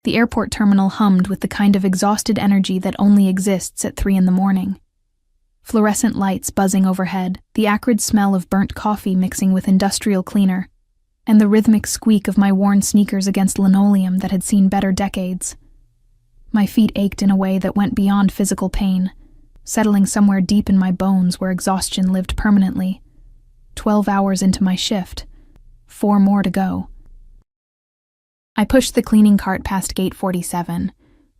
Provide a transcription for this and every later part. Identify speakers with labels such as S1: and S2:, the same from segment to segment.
S1: The airport terminal hummed with the kind of exhausted energy that only exists at 3 a.m. Fluorescent lights buzzing overhead, the acrid smell of burnt coffee mixing with industrial cleaner, and the rhythmic squeak of my worn sneakers against linoleum that had seen better decades. My feet ached in a way that went beyond physical pain, settling somewhere deep in my bones where exhaustion lived permanently. 12 hours into my shift, 4 more to go. I pushed the cleaning cart past gate 47,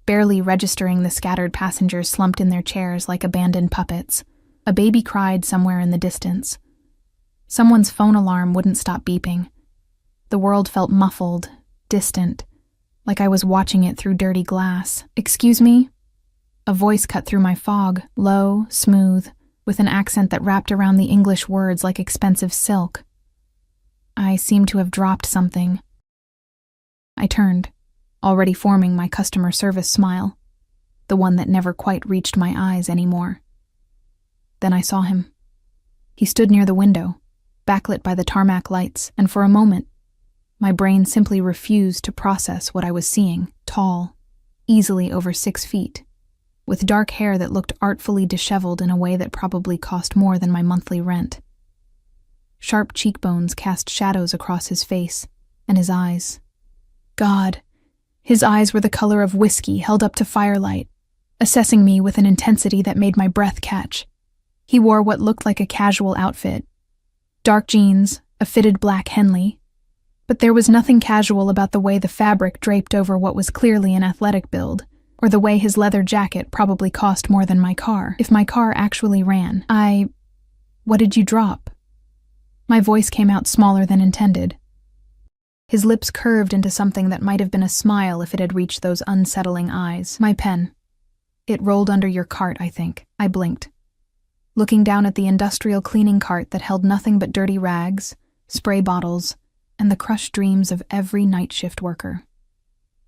S1: barely registering the scattered passengers slumped in their chairs like abandoned puppets. A baby cried somewhere in the distance. Someone's phone alarm wouldn't stop beeping. The world felt muffled, distant, like I was watching it through dirty glass. "Excuse me?" A voice cut through my fog, low, smooth, with an accent that wrapped around the English words like expensive silk. I seemed to have dropped something. I turned, already forming my customer service smile, the one that never quite reached my eyes anymore. Then I saw him. He stood near the window, backlit by the tarmac lights, and for a moment, my brain simply refused to process what I was seeing. Tall, easily over 6 feet, with dark hair that looked artfully disheveled in a way that probably cost more than my monthly rent. Sharp cheekbones cast shadows across his face, and his eyes. God, his eyes were the color of whiskey held up to firelight, assessing me with an intensity that made my breath catch. He wore what looked like a casual outfit. Dark jeans, a fitted black Henley, but there was nothing casual about the way the fabric draped over what was clearly an athletic build, or the way his leather jacket probably cost more than my car, if my car actually ran. What did you drop? My voice came out smaller than intended. His lips curved into something that might have been a smile if it had reached those unsettling eyes. My pen. It rolled under your cart, I think. I blinked, looking down at the industrial cleaning cart that held nothing but dirty rags, spray bottles, and the crushed dreams of every night shift worker.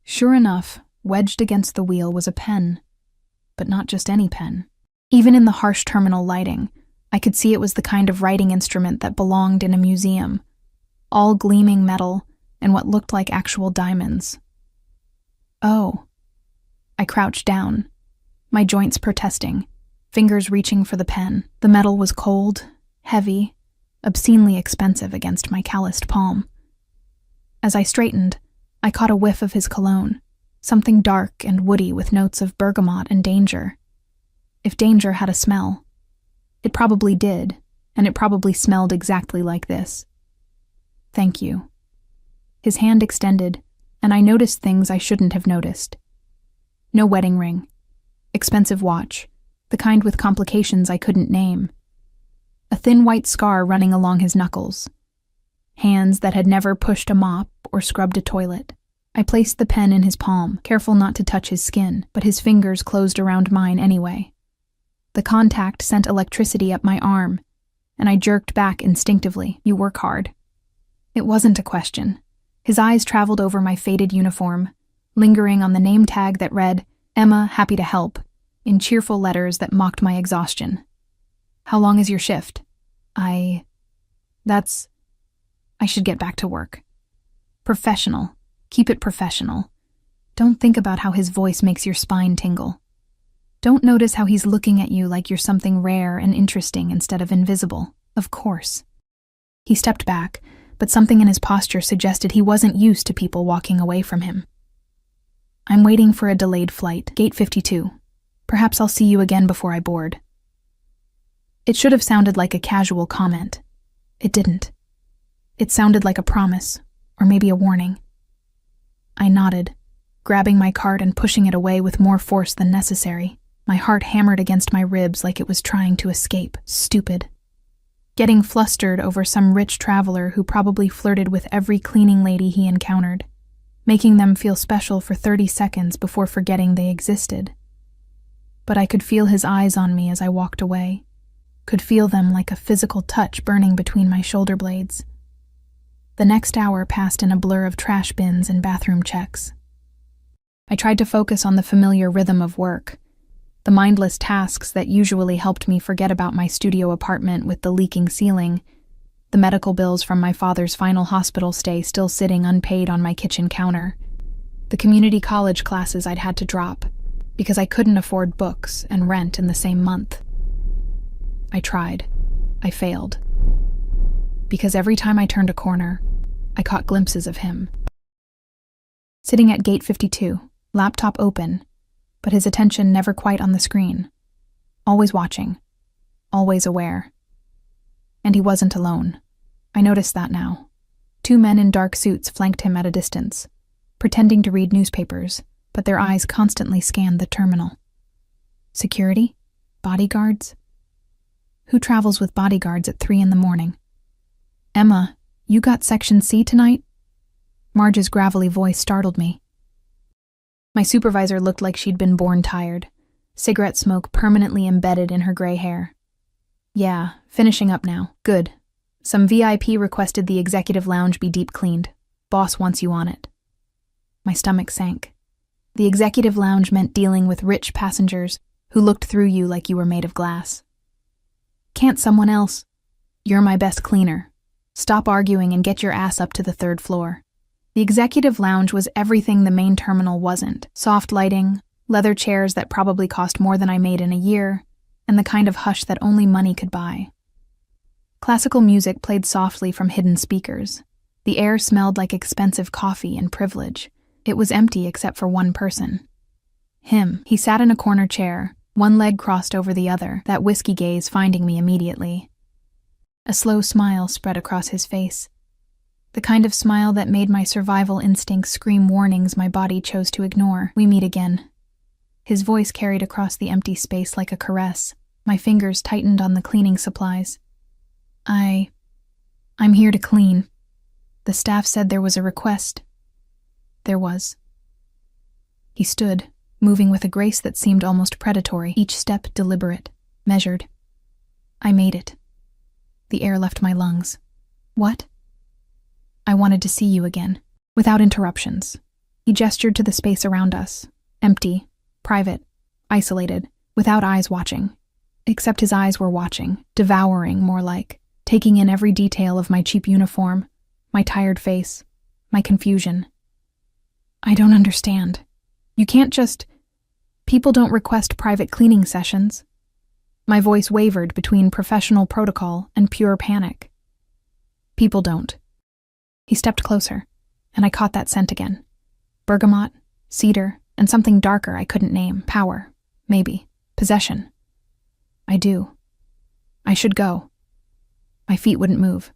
S1: Sure enough, wedged against the wheel was a pen, but not just any pen. Even in the harsh terminal lighting, I could see it was the kind of writing instrument that belonged in a museum, all gleaming metal and what looked like actual diamonds. Oh. I crouched down, my joints protesting, fingers reaching for the pen. The metal was cold, heavy, obscenely expensive against my calloused palm. As I straightened, I caught a whiff of his cologne, something dark and woody with notes of bergamot and danger. If danger had a smell, it probably did, and it probably smelled exactly like this. Thank you. His hand extended, and I noticed things I shouldn't have noticed. No wedding ring, expensive watch, the kind with complications I couldn't name. A thin white scar running along his knuckles. Hands that had never pushed a mop or scrubbed a toilet. I placed the pen in his palm, careful not to touch his skin, but his fingers closed around mine anyway. The contact sent electricity up my arm, and I jerked back instinctively. You work hard. It wasn't a question. His eyes traveled over my faded uniform, lingering on the name tag that read, Emma, happy to help, in cheerful letters that mocked my exhaustion. How long is your shift? I should get back to work. Professional. Keep it professional. Don't think about how his voice makes your spine tingle. Don't notice how he's looking at you like you're something rare and interesting instead of invisible. Of course. He stepped back, but something in his posture suggested he wasn't used to people walking away from him. I'm waiting for a delayed flight, gate 52. Perhaps I'll see you again before I board. It should have sounded like a casual comment. It didn't. It sounded like a promise, or maybe a warning. I nodded, grabbing my cart and pushing it away with more force than necessary. My heart hammered against my ribs like it was trying to escape. Stupid. Getting flustered over some rich traveler who probably flirted with every cleaning lady he encountered, making them feel special for 30 seconds before forgetting they existed. But I could feel his eyes on me as I walked away, could feel them like a physical touch burning between my shoulder blades. The next hour passed in a blur of trash bins and bathroom checks. I tried to focus on the familiar rhythm of work, the mindless tasks that usually helped me forget about my studio apartment with the leaking ceiling, the medical bills from my father's final hospital stay still sitting unpaid on my kitchen counter, The community college classes I'd had to drop because I couldn't afford books and rent in the same month. I tried. I failed. Because every time I turned a corner, I caught glimpses of him. Sitting at gate 52, laptop open, but his attention never quite on the screen. Always watching. Always aware. And he wasn't alone. I noticed that now. 2 men in dark suits flanked him at a distance, pretending to read newspapers, but their eyes constantly scanned the terminal. Security? Bodyguards? Who travels with bodyguards at 3 a.m? Emma, you got Section C tonight? Marge's gravelly voice startled me. My supervisor looked like she'd been born tired, cigarette smoke permanently embedded in her gray hair. Yeah, finishing up now. Good. Some VIP requested the executive lounge be deep cleaned. Boss wants you on it. My stomach sank. The executive lounge meant dealing with rich passengers who looked through you like you were made of glass. Can't someone else? You're my best cleaner. Stop arguing and get your ass up to the 3rd floor. The executive lounge was everything the main terminal wasn't. Soft lighting, leather chairs that probably cost more than I made in a year, and the kind of hush that only money could buy. Classical music played softly from hidden speakers. The air smelled like expensive coffee and privilege. It was empty except for one person. Him. He sat in a corner chair, one leg crossed over the other, that whiskey gaze finding me immediately. A slow smile spread across his face. The kind of smile that made my survival instincts scream warnings my body chose to ignore. We meet again. His voice carried across the empty space like a caress. My fingers tightened on the cleaning supplies. I'm here to clean. The staff said there was a request. There was. He stood, moving with a grace that seemed almost predatory, each step deliberate, measured. I made it. The air left my lungs. What? I wanted to see you again, without interruptions. He gestured to the space around us, empty, private, isolated, without eyes watching. Except his eyes were watching, devouring more like, taking in every detail of my cheap uniform, my tired face, my confusion. I don't understand. You can't just... People don't request private cleaning sessions. My voice wavered between professional protocol and pure panic. People don't. He stepped closer, and I caught that scent again. Bergamot, cedar, and something darker I couldn't name. Power, maybe. Possession. I do. I should go. My feet wouldn't move.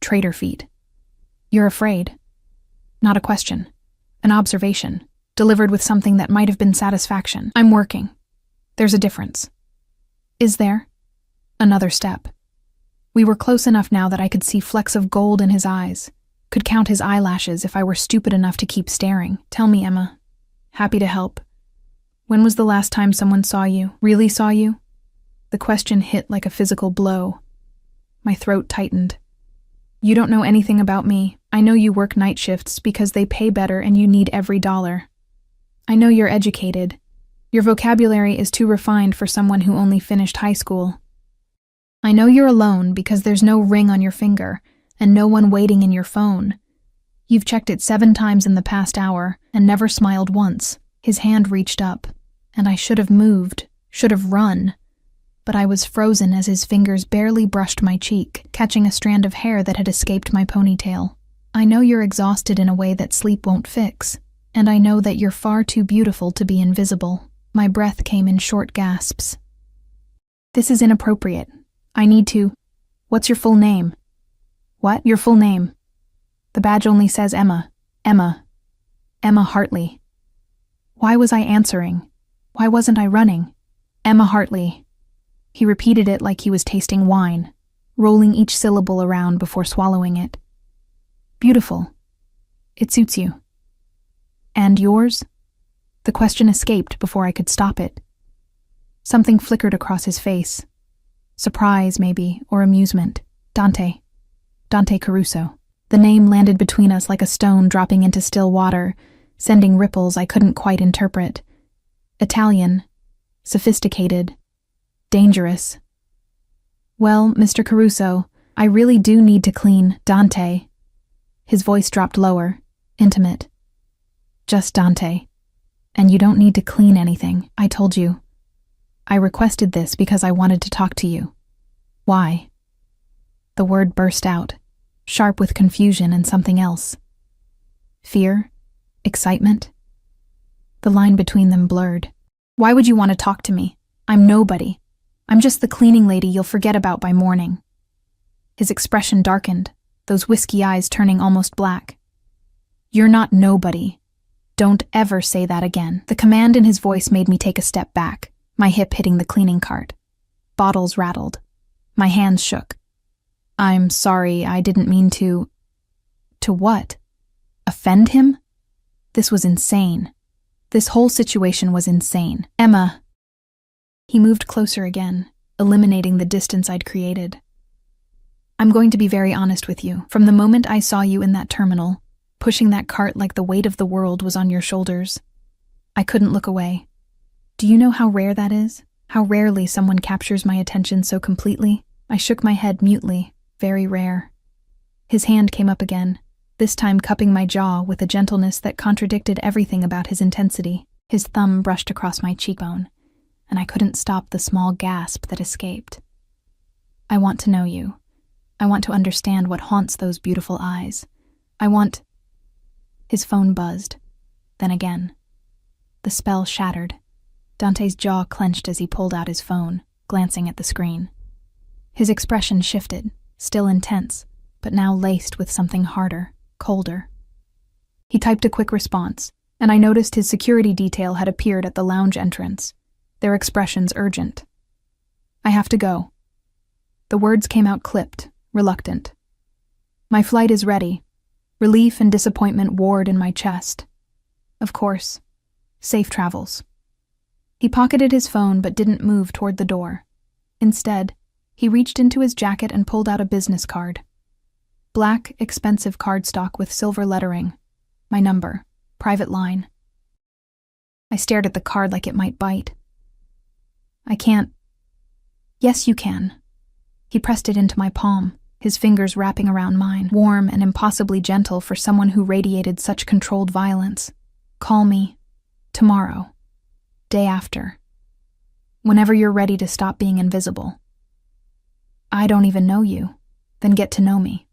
S1: Traitor feet. You're afraid. Not a question. An observation, delivered with something that might have been satisfaction. I'm working. There's a difference. Is there? Another step. We were close enough now that I could see flecks of gold in his eyes, could count his eyelashes if I were stupid enough to keep staring. Tell me, Emma. Happy to help. When was the last time someone saw you? Really saw you? The question hit like a physical blow. My throat tightened. You don't know anything about me. I know you work night shifts because they pay better and you need every dollar. I know you're educated. Your vocabulary is too refined for someone who only finished high school. I know you're alone because there's no ring on your finger and no one waiting in your phone. You've checked it 7 times in the past hour and never smiled once. His hand reached up, and I should have moved, should have run. But I was frozen as his fingers barely brushed my cheek, catching a strand of hair that had escaped my ponytail. I know you're exhausted in a way that sleep won't fix, and I know that you're far too beautiful to be invisible. My breath came in short gasps. This is inappropriate. I need to... What's your full name? What? Your full name. The badge only says Emma. Emma. Emma Hartley. Why was I answering? Why wasn't I running? Emma Hartley. He repeated it like he was tasting wine, rolling each syllable around before swallowing it. Beautiful. It suits you. And yours? The question escaped before I could stop it. Something flickered across his face. Surprise, maybe, or amusement. Dante. Dante Caruso. The name landed between us like a stone dropping into still water, sending ripples I couldn't quite interpret. Italian. Sophisticated. Dangerous. Well, Mr. Caruso, I really do need to clean. Dante. His voice dropped lower, intimate. Just Dante. And you don't need to clean anything, I told you. I requested this because I wanted to talk to you. Why? The word burst out, sharp with confusion and something else. Fear? Excitement? The line between them blurred. Why would you want to talk to me? I'm nobody. I'm just the cleaning lady you'll forget about by morning. His expression darkened, those whiskey eyes turning almost black. You're not nobody. Don't ever say that again. The command in his voice made me take a step back, my hip hitting the cleaning cart. Bottles rattled. My hands shook. I'm sorry, I didn't mean to... To what? Offend him? This was insane. This whole situation was insane. Emma. He moved closer again, eliminating the distance I'd created. I'm going to be very honest with you. From the moment I saw you in that terminal, pushing that cart like the weight of the world was on your shoulders, I couldn't look away. Do you know how rare that is? How rarely someone captures my attention so completely? I shook my head mutely. Very rare. His hand came up again, this time cupping my jaw with a gentleness that contradicted everything about his intensity. His thumb brushed across my cheekbone, and I couldn't stop the small gasp that escaped. I want to know you. I want to understand what haunts those beautiful eyes. I want... His phone buzzed. Then again. The spell shattered. Dante's jaw clenched as he pulled out his phone, glancing at the screen. His expression shifted, still intense, but now laced with something harder, colder. He typed a quick response, and I noticed his security detail had appeared at the lounge entrance, their expressions urgent. I have to go. The words came out clipped, reluctant. My flight is ready. Relief and disappointment warred in my chest. Of course. Safe travels. He pocketed his phone but didn't move toward the door. Instead, he reached into his jacket and pulled out a business card. Black, expensive cardstock with silver lettering. My number. Private line. I stared at the card like it might bite. I can't... Yes, you can. He pressed it into my palm, his fingers wrapping around mine, warm and impossibly gentle for someone who radiated such controlled violence. Call me. Tomorrow. Day after. Whenever you're ready to stop being invisible. I don't even know you. Then get to know me.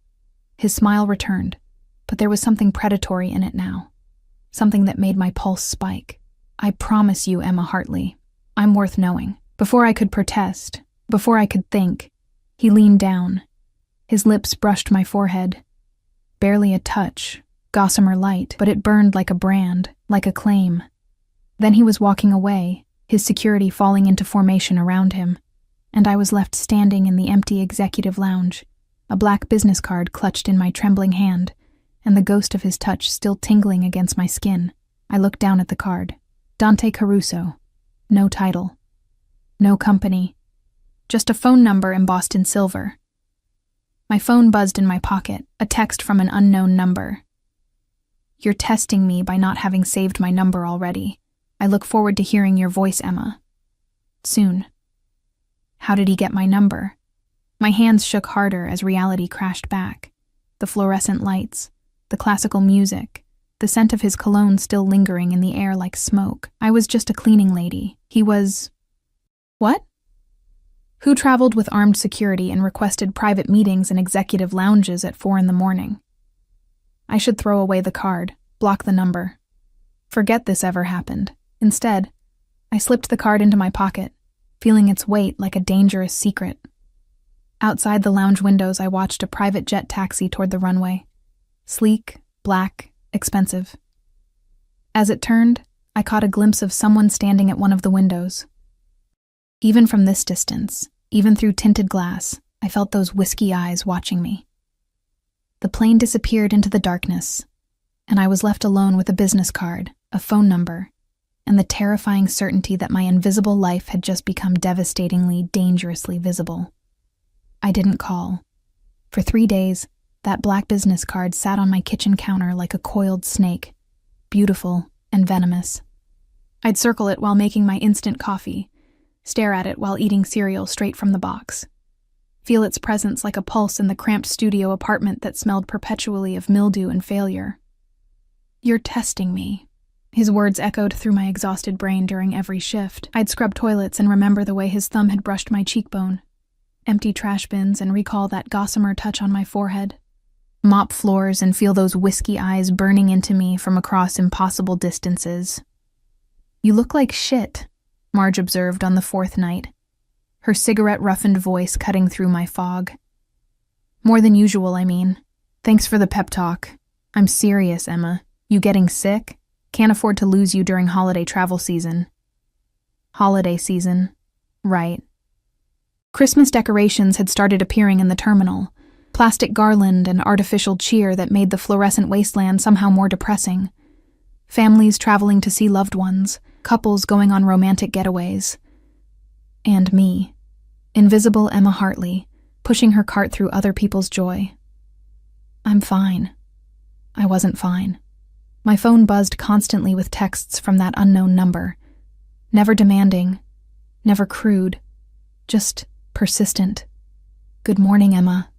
S1: His smile returned, but there was something predatory in it now. Something that made my pulse spike. I promise you, Emma Hartley, I'm worth knowing. Before I could protest, before I could think, he leaned down. His lips brushed my forehead. Barely a touch, gossamer light, but it burned like a brand, like a claim. Then he was walking away, his security falling into formation around him, and I was left standing in the empty executive lounge, a black business card clutched in my trembling hand, and the ghost of his touch still tingling against my skin. I looked down at the card. Dante Caruso. No title. No company. Just a phone number embossed in silver. My phone buzzed in my pocket, a text from an unknown number. You're testing me by not having saved my number already. I look forward to hearing your voice, Emma. Soon. How did he get my number? My hands shook harder as reality crashed back. The fluorescent lights, the classical music, the scent of his cologne still lingering in the air like smoke. I was just a cleaning lady. He was... What? Who traveled with armed security and requested private meetings in executive lounges at 4 a.m? I should throw away the card, block the number. Forget this ever happened. Instead, I slipped the card into my pocket, feeling its weight like a dangerous secret. Outside the lounge windows, I watched a private jet taxi toward the runway. Sleek, black, expensive. As it turned, I caught a glimpse of someone standing at one of the windows. Even from this distance, even through tinted glass, I felt those whiskey eyes watching me. The plane disappeared into the darkness, and I was left alone with a business card, a phone number, and the terrifying certainty that my invisible life had just become devastatingly, dangerously visible. I didn't call. For 3 days, that black business card sat on my kitchen counter like a coiled snake, beautiful and venomous. I'd circle it while making my instant coffee, stare at it while eating cereal straight from the box, feel its presence like a pulse in the cramped studio apartment that smelled perpetually of mildew and failure. You're testing me, His words echoed through my exhausted brain during every shift. I'd scrub toilets and remember the way his thumb had brushed my cheekbone, empty trash bins and recall that gossamer touch on my forehead, mop floors and feel those whiskey eyes burning into me from across impossible distances. "You look like shit," Marge observed on the fourth night, her cigarette-roughened voice cutting through my fog. "More than usual, I mean. Thanks for the pep talk. I'm serious, Emma. You getting sick? Can't afford to lose you during holiday travel season." Holiday season. Right. Christmas decorations had started appearing in the terminal, plastic garland and artificial cheer that made the fluorescent wasteland somehow more depressing. Families traveling to see loved ones, couples going on romantic getaways. And me, invisible Emma Hartley, pushing her cart through other people's joy. I'm fine. I wasn't fine. My phone buzzed constantly with texts from that unknown number. Never demanding, never crude, just persistent. "Good morning, Emma.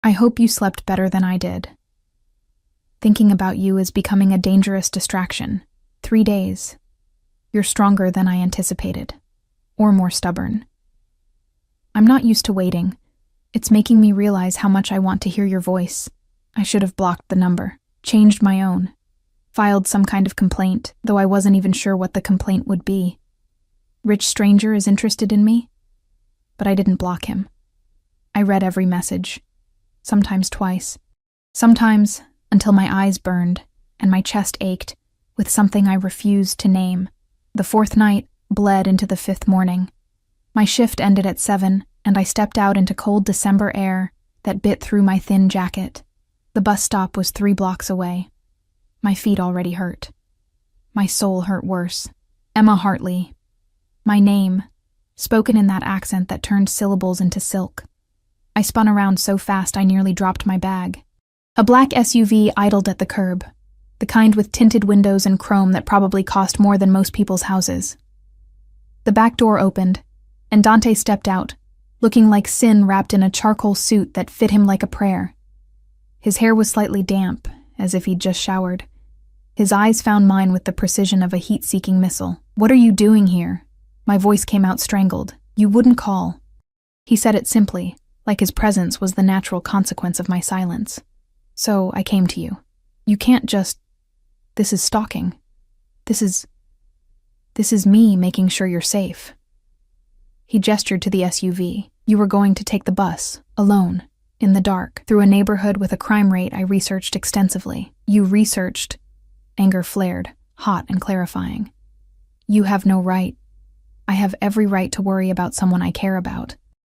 S1: I hope you slept better than I did. Thinking about you is becoming a dangerous distraction. 3 days. You're stronger than I anticipated. Or more stubborn. I'm not used to waiting. It's making me realize how much I want to hear your voice. I should have blocked the number, changed my own, filed some kind of complaint, though I wasn't even sure what the complaint would be. Rich stranger is interested in me? But I didn't block him. I read every message, sometimes twice, sometimes until my eyes burned and my chest ached with something I refused to name. The fourth night bled into the fifth morning. My shift ended at 7, and I stepped out into cold December air that bit through my thin jacket. The bus stop was 3 blocks away. My feet already hurt. My soul hurt worse. Emma Hartley. My name, spoken in that accent that turned syllables into silk. I spun around so fast I nearly dropped my bag. A black SUV idled at the curb, the kind with tinted windows and chrome that probably cost more than most people's houses. The back door opened, and Dante stepped out, looking like sin wrapped in a charcoal suit that fit him like a prayer. His hair was slightly damp, as if he'd just showered. His eyes found mine with the precision of a heat-seeking missile. "What are you doing here?" My voice came out strangled. "You wouldn't call." He said it simply, like his presence was the natural consequence of my silence. "So I came to you. You can't just... This is stalking. This is me making sure you're safe." He gestured to the SUV. "You were going to take the bus, alone, in the dark, through a neighborhood with a crime rate I researched extensively." "You researched?" Anger flared, hot and clarifying. "You have no right. I have every right to worry about someone I care about.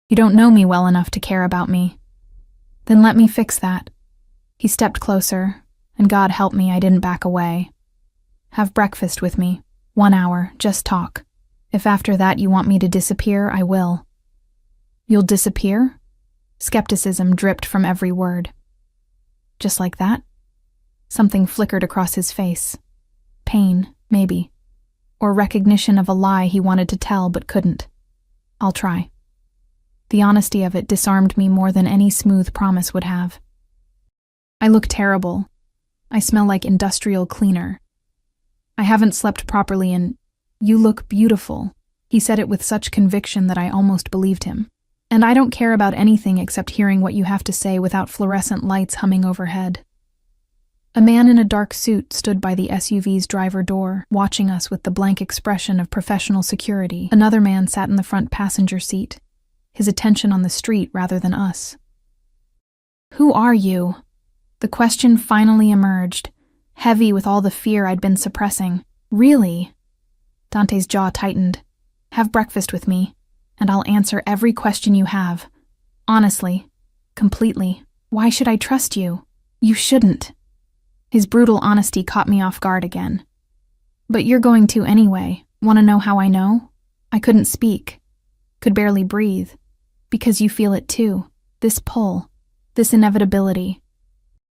S1: You don't know me well enough to care about me." "Then let me fix that." He stepped closer, and God help me I didn't back away. "Have breakfast with me. 1 hour, just talk. If after that you want me to disappear, I will." "You'll disappear?" Skepticism dripped from every word. "Just like that?" Something flickered across his face. Pain, maybe. Or recognition of a lie he wanted to tell but couldn't. "I'll try." The honesty of it disarmed me more than any smooth promise would have. I look terrible. I smell like industrial cleaner. I haven't slept properly and... "You look beautiful." He said it with such conviction that I almost believed him. "And I don't care about anything except hearing what you have to say without fluorescent lights humming overhead." A man in a dark suit stood by the SUV's driver door, watching us with the blank expression of professional security. Another man sat in the front passenger seat, his attention on the street rather than us. "Who are you?" The question finally emerged, heavy with all the fear I'd been suppressing. "Really?" Dante's jaw tightened. "Have breakfast with me, and I'll answer every question you have. Honestly, completely. Why should I trust you? You shouldn't." His brutal honesty caught me off guard again. "But you're going to anyway. Want to know how I know?" I couldn't speak, could barely breathe, because you feel it too, this pull, this inevitability.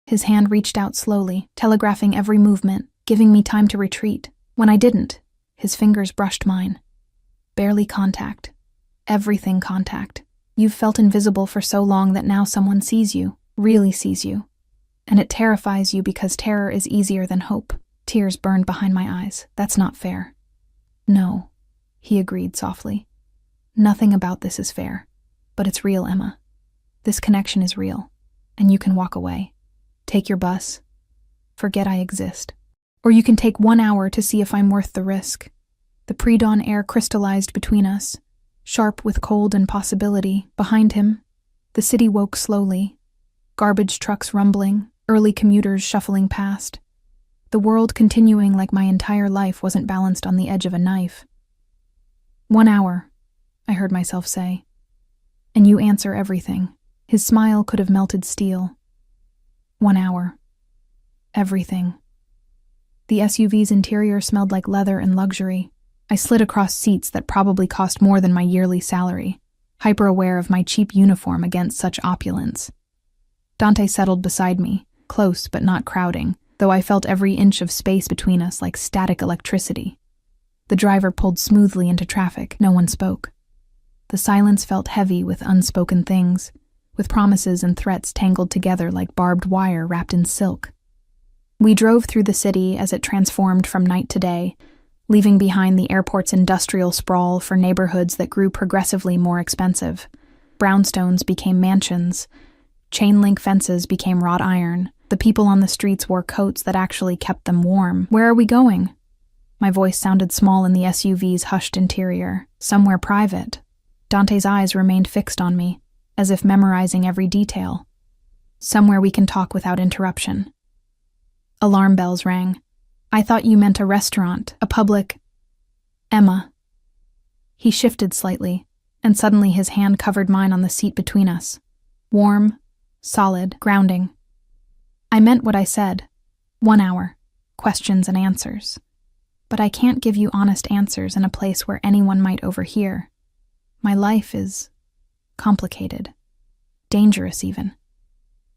S1: His hand reached out slowly, telegraphing every movement, giving me time to retreat. When I didn't, his fingers brushed mine. Barely contact. Everything contact. You've felt invisible for so long that now someone sees you, really sees you. And it terrifies you because terror is easier than hope. Tears burned behind my eyes. That's not fair. No, he agreed softly. Nothing about this is fair. But it's real, Emma. This connection is real. And you can walk away. Take your bus. Forget I exist. Or you can take 1 hour to see if I'm worth the risk. The pre-dawn air crystallized between us, sharp with cold and possibility. Behind him, the city woke slowly. Garbage trucks rumbling, early commuters shuffling past. The world continuing like my entire life wasn't balanced on the edge of a knife. 1 hour, I heard myself say. And you answer everything. His smile could have melted steel. 1 hour. Everything. The SUV's interior smelled like leather and luxury. I slid across seats that probably cost more than my yearly salary, hyper-aware of my cheap uniform against such opulence. Dante settled beside me, close but not crowding, though I felt every inch of space between us like static electricity. The driver pulled smoothly into traffic. No one spoke. The silence felt heavy with unspoken things, with promises and threats tangled together like barbed wire wrapped in silk. We drove through the city as it transformed from night to day, leaving behind the airport's industrial sprawl for neighborhoods that grew progressively more expensive. Brownstones became mansions. Chain-link fences became wrought iron. The people on the streets wore coats that actually kept them warm. Where are we going? My voice sounded small in the SUV's hushed interior. Somewhere private. Dante's eyes remained fixed on me, as if memorizing every detail. Somewhere we can talk without interruption. Alarm bells rang. I thought you meant a restaurant, a public... Emma. He shifted slightly, and suddenly his hand covered mine on the seat between us. Warm, solid, grounding. I meant what I said. 1 hour. Questions and answers. But I can't give you honest answers in a place where anyone might overhear. My life is complicated. Dangerous, even.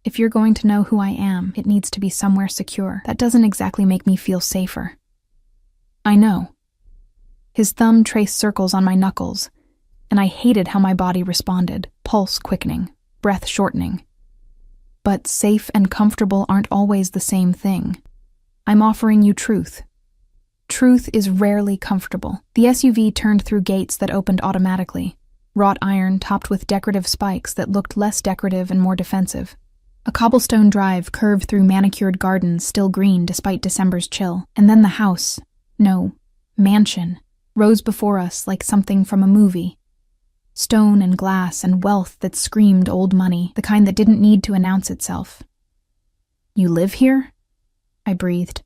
S1: If you're going to know who I am, it needs to be somewhere secure. That doesn't exactly make me feel safer. I know. His thumb traced circles on my knuckles, and I hated how my body responded, pulse quickening, breath shortening. But safe and comfortable aren't always the same thing. I'm offering you truth. Truth is rarely comfortable. The SUV turned through gates that opened automatically, wrought iron topped with decorative spikes that looked less decorative and more defensive. A cobblestone drive curved through manicured gardens still green despite December's chill, and then the house, no, mansion, rose before us like something from a movie. Stone and glass and wealth that screamed old money, the kind that didn't need to announce itself. You live here? I breathed.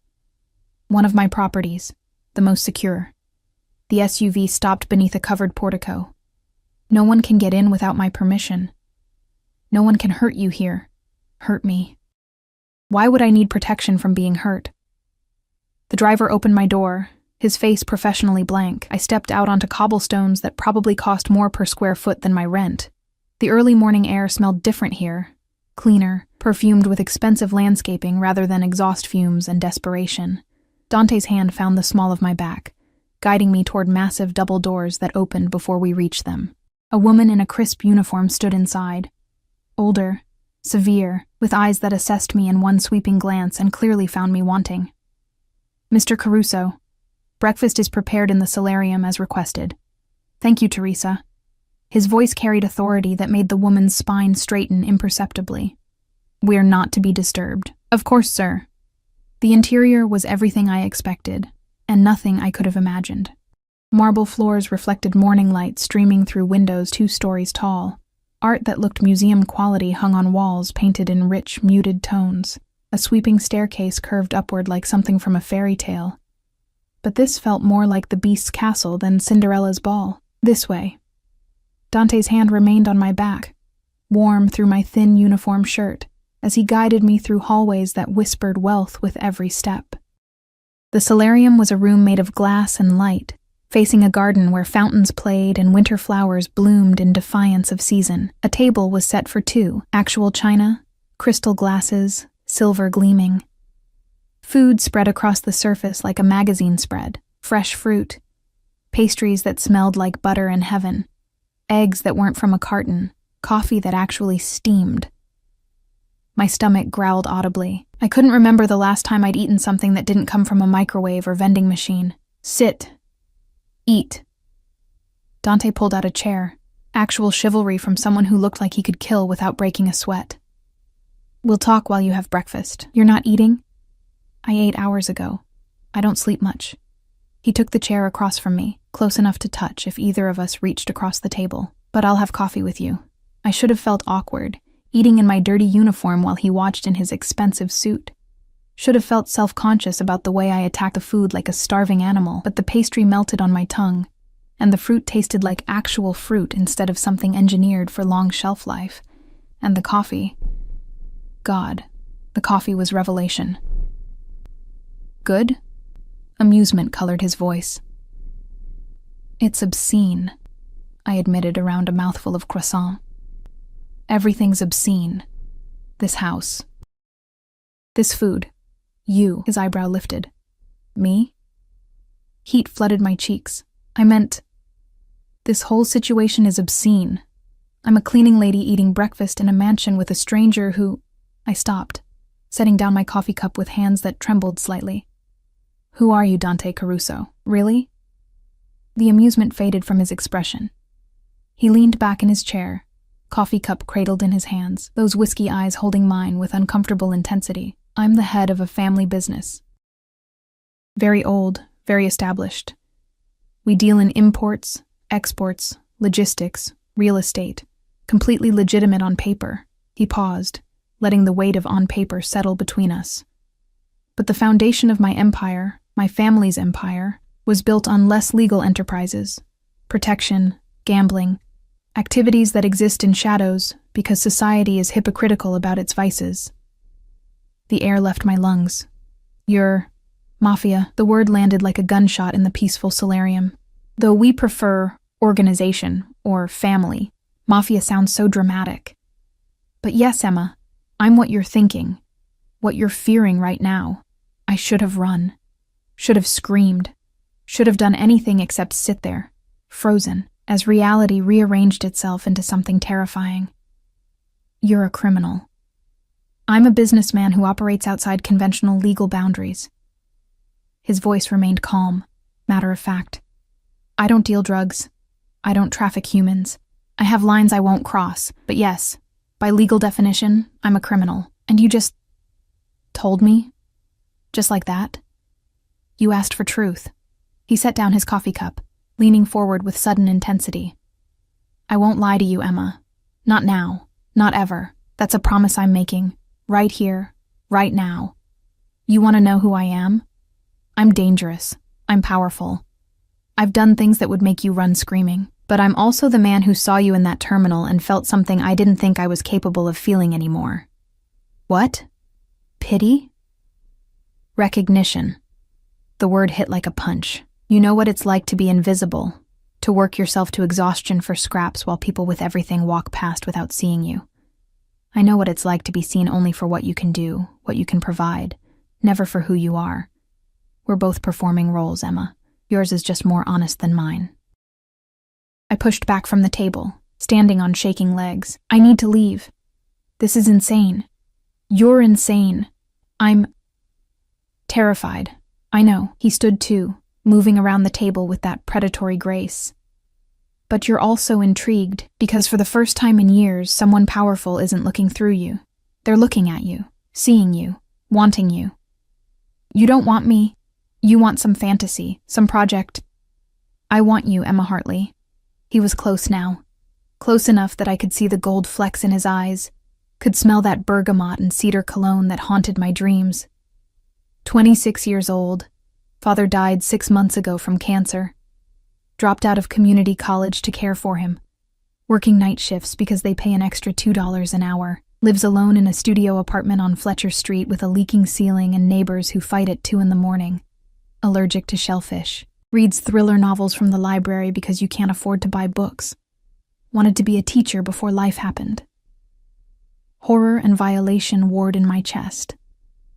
S1: One of my properties, the most secure. The SUV stopped beneath a covered portico. No one can get in without my permission. No one can hurt you here. Hurt me. Why would I need protection from being hurt? The driver opened my door, his face professionally blank. I stepped out onto cobblestones that probably cost more per square foot than my rent. The early morning air smelled different here, cleaner, perfumed with expensive landscaping rather than exhaust fumes and desperation. Dante's hand found the small of my back, guiding me toward massive double doors that opened before we reached them. A woman in a crisp uniform stood inside. Older, severe, with eyes that assessed me in one sweeping glance and clearly found me wanting. Mr. Caruso, breakfast is prepared in the solarium as requested. Thank you, Teresa. His voice carried authority that made the woman's spine straighten imperceptibly. We're not to be disturbed. Of course, sir. The interior was everything I expected, and nothing I could have imagined. Marble floors reflected morning light streaming through windows 2 stories tall. Art that looked museum quality hung on walls painted in rich, muted tones. A sweeping staircase curved upward like something from a fairy tale. But this felt more like the Beast's castle than Cinderella's ball. This way. Dante's hand remained on my back, warm through my thin uniform shirt, as he guided me through hallways that whispered wealth with every step. The solarium was a room made of glass and light, facing a garden where fountains played and winter flowers bloomed in defiance of season. A table was set for 2, actual china, crystal glasses, silver gleaming. Food spread across the surface like a magazine spread, fresh fruit, pastries that smelled like butter in heaven, eggs that weren't from a carton, coffee that actually steamed. My stomach growled audibly. I couldn't remember the last time I'd eaten something that didn't come from a microwave or vending machine. Sit. Eat. Dante pulled out a chair, actual chivalry from someone who looked like he could kill without breaking a sweat. We'll talk while you have breakfast. You're not eating? I ate hours ago. I don't sleep much. He took the chair across from me, close enough to touch if either of us reached across the table. But I'll have coffee with you. I should have felt awkward, eating in my dirty uniform while he watched in his expensive suit. Should have felt self-conscious about the way I attacked the food like a starving animal, but the pastry melted on my tongue, and the fruit tasted like actual fruit instead of something engineered for long shelf life. And the coffee... God, the coffee was revelation. Good? Amusement colored his voice. It's obscene, I admitted around a mouthful of croissant. Everything's obscene. This house. This food. You, his eyebrow lifted. Me? Heat flooded my cheeks. I meant, this whole situation is obscene. I'm a cleaning lady eating breakfast in a mansion with a stranger who... I stopped, setting down my coffee cup with hands that trembled slightly. Who are you, Dante Caruso? Really? The amusement faded from his expression. He leaned back in his chair, coffee cup cradled in his hands, those whiskey eyes holding mine with uncomfortable intensity. I'm the head of a family business. Very old, very established. We deal in imports, exports, logistics, real estate, completely legitimate on paper. He paused, letting the weight of on paper settle between us. But the foundation of my empire, my family's empire, was built on less legal enterprises, protection, gambling, activities that exist in shadows because society is hypocritical about its vices. The air left my lungs. You're Mafia. The word landed like a gunshot in the peaceful solarium. Though we prefer organization or family, Mafia sounds so dramatic. But yes, Emma, I'm what you're thinking, what you're fearing right now. I should have run, should have screamed, should have done anything except sit there, frozen, as reality rearranged itself into something terrifying. You're a criminal. I'm a businessman who operates outside conventional legal boundaries. His voice remained calm, matter of fact. I don't deal drugs. I don't traffic humans. I have lines I won't cross, but yes, by legal definition, I'm a criminal. And you just told me? Just like that? You asked for truth. He set down his coffee cup, leaning forward with sudden intensity. I won't lie to you, Emma. Not now. Not ever. That's a promise I'm making. Right here. Right now. You want to know who I am? I'm dangerous. I'm powerful. I've done things that would make you run screaming. But I'm also the man who saw you in that terminal and felt something I didn't think I was capable of feeling anymore. What? Pity? Recognition. The word hit like a punch. You know what it's like to be invisible, to work yourself to exhaustion for scraps while people with everything walk past without seeing you. I know what it's like to be seen only for what you can do, what you can provide, never for who you are. We're both performing roles, Emma. Yours is just more honest than mine. I pushed back from the table, standing on shaking legs. I need to leave. This is insane. You're insane. I'm terrified. I know. He stood too, moving around the table with that predatory grace. But you're also intrigued, because for the first time in years, someone powerful isn't looking through you. They're looking at you, seeing you, wanting you. You don't want me. You want some fantasy, some project. I want you, Emma Hartley. He was close now. Close enough that I could see the gold flecks in his eyes, could smell that bergamot and cedar cologne that haunted my dreams. 26 years old. Father died 6 months ago from cancer. Dropped out of community college to care for him. Working night shifts because they pay an extra $2 an hour. Lives alone in a studio apartment on Fletcher Street with a leaking ceiling and neighbors who fight at 2 a.m. Allergic to shellfish. Reads thriller novels from the library because you can't afford to buy books. Wanted to be a teacher before life happened. Horror and violation warred in my chest.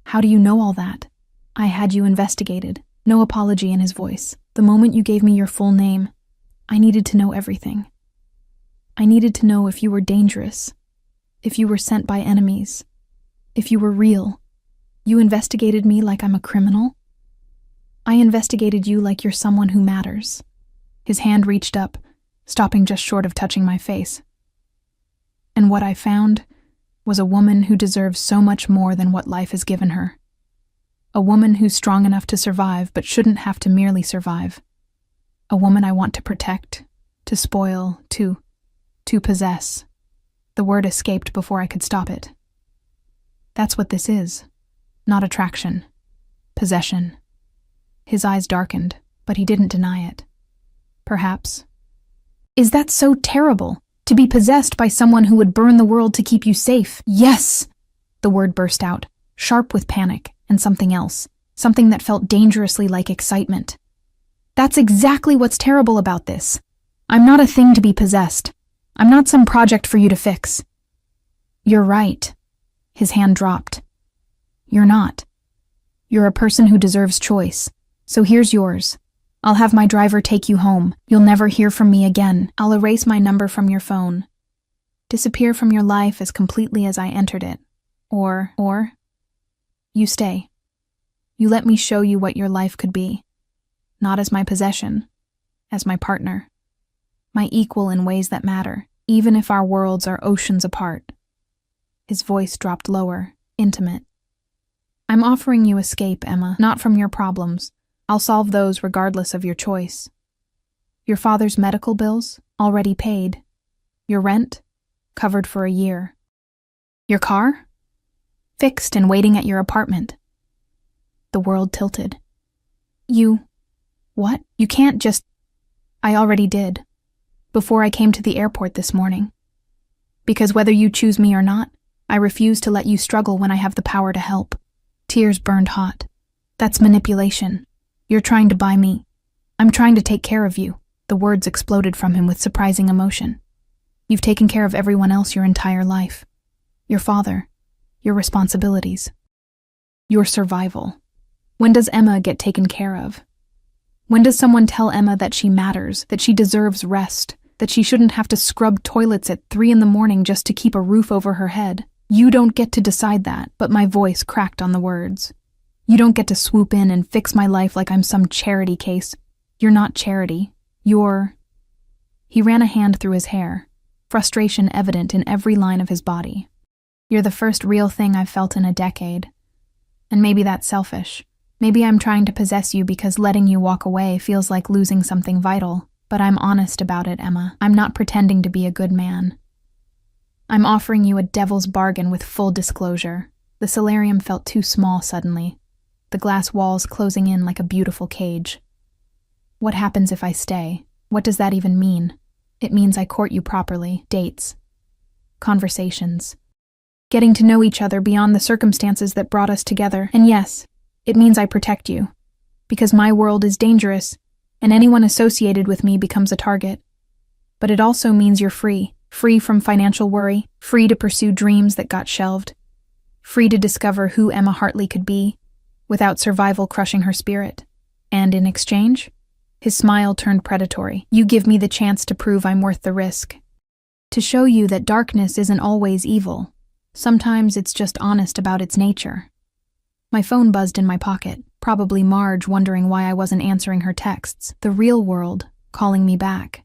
S1: How do you know all that? I had you investigated. No apology in his voice. The moment you gave me your full name, I needed to know everything. I needed to know if you were dangerous, if you were sent by enemies, if you were real. You investigated me like I'm a criminal? I investigated you like you're someone who matters. His hand reached up, stopping just short of touching my face. And what I found was a woman who deserves so much more than what life has given her. A woman who's strong enough to survive but shouldn't have to merely survive. A woman I want to protect, to spoil, to possess. The word escaped before I could stop it. That's what this is. Not attraction. Possession. His eyes darkened, but he didn't deny it. Perhaps. Is that so terrible? To be possessed by someone who would burn the world to keep you safe? Yes! The word burst out, sharp with panic, and something else. Something that felt dangerously like excitement. That's exactly what's terrible about this. I'm not a thing to be possessed. I'm not some project for you to fix. You're right. His hand dropped. You're not. You're a person who deserves choice. So here's yours. I'll have my driver take you home. You'll never hear from me again. I'll erase my number from your phone. Disappear from your life as completely as I entered it. Or, you stay. You let me show you what your life could be. Not as my possession, as my partner. My equal in ways that matter, even if our worlds are oceans apart. His voice dropped lower, intimate. I'm offering you escape, Emma, not from your problems. I'll solve those regardless of your choice. Your father's medical bills, already paid. Your rent, covered for a year. Your car? Fixed and waiting at your apartment. The world tilted. What? You can't just... I already did. Before I came to the airport this morning. Because whether you choose me or not, I refuse to let you struggle when I have the power to help. Tears burned hot. That's manipulation. You're trying to buy me. I'm trying to take care of you. The words exploded from him with surprising emotion. You've taken care of everyone else your entire life. Your father. Your responsibilities. Your survival. When does Emma get taken care of? When does someone tell Emma that she matters, that she deserves rest, that she shouldn't have to scrub toilets at 3 a.m. just to keep a roof over her head? You don't get to decide that, but my voice cracked on the words. You don't get to swoop in and fix my life like I'm some charity case. You're not charity. You're... He ran a hand through his hair, frustration evident in every line of his body. You're the first real thing I've felt in a decade. And maybe that's selfish. Maybe I'm trying to possess you because letting you walk away feels like losing something vital. But I'm honest about it, Emma. I'm not pretending to be a good man. I'm offering you a devil's bargain with full disclosure. The solarium felt too small suddenly, the glass walls closing in like a beautiful cage. What happens if I stay? What does that even mean? It means I court you properly, dates, conversations, getting to know each other beyond the circumstances that brought us together. And yes, it means I protect you, because my world is dangerous, and anyone associated with me becomes a target. But it also means you're free from financial worry, free to pursue dreams that got shelved, free to discover who Emma Hartley could be, without survival crushing her spirit. And in exchange, his smile turned predatory. You give me the chance to prove I'm worth the risk. To show you that darkness isn't always evil. Sometimes it's just honest about its nature. My phone buzzed in my pocket, probably Marge wondering why I wasn't answering her texts. The real world calling me back,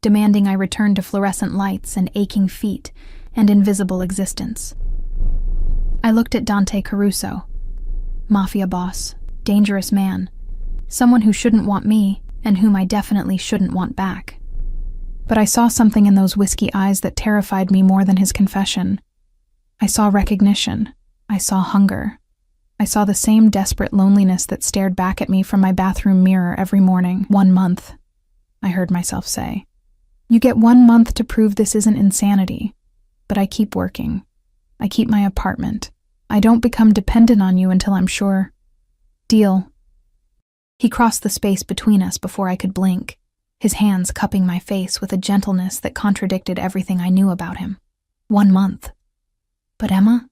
S1: demanding I return to fluorescent lights and aching feet and invisible existence. I looked at Dante Caruso. Mafia boss, dangerous man, someone who shouldn't want me and whom I definitely shouldn't want back. But I saw something in those whiskey eyes that terrified me more than his confession. I saw recognition. I saw hunger. I saw the same desperate loneliness that stared back at me from my bathroom mirror every morning. 1 month, I heard myself say. You get 1 month to prove this isn't insanity. But I keep working. I keep my apartment. I don't become dependent on you until I'm sure. Deal. He crossed the space between us before I could blink, his hands cupping my face with a gentleness that contradicted everything I knew about him. 1 month. But Emma?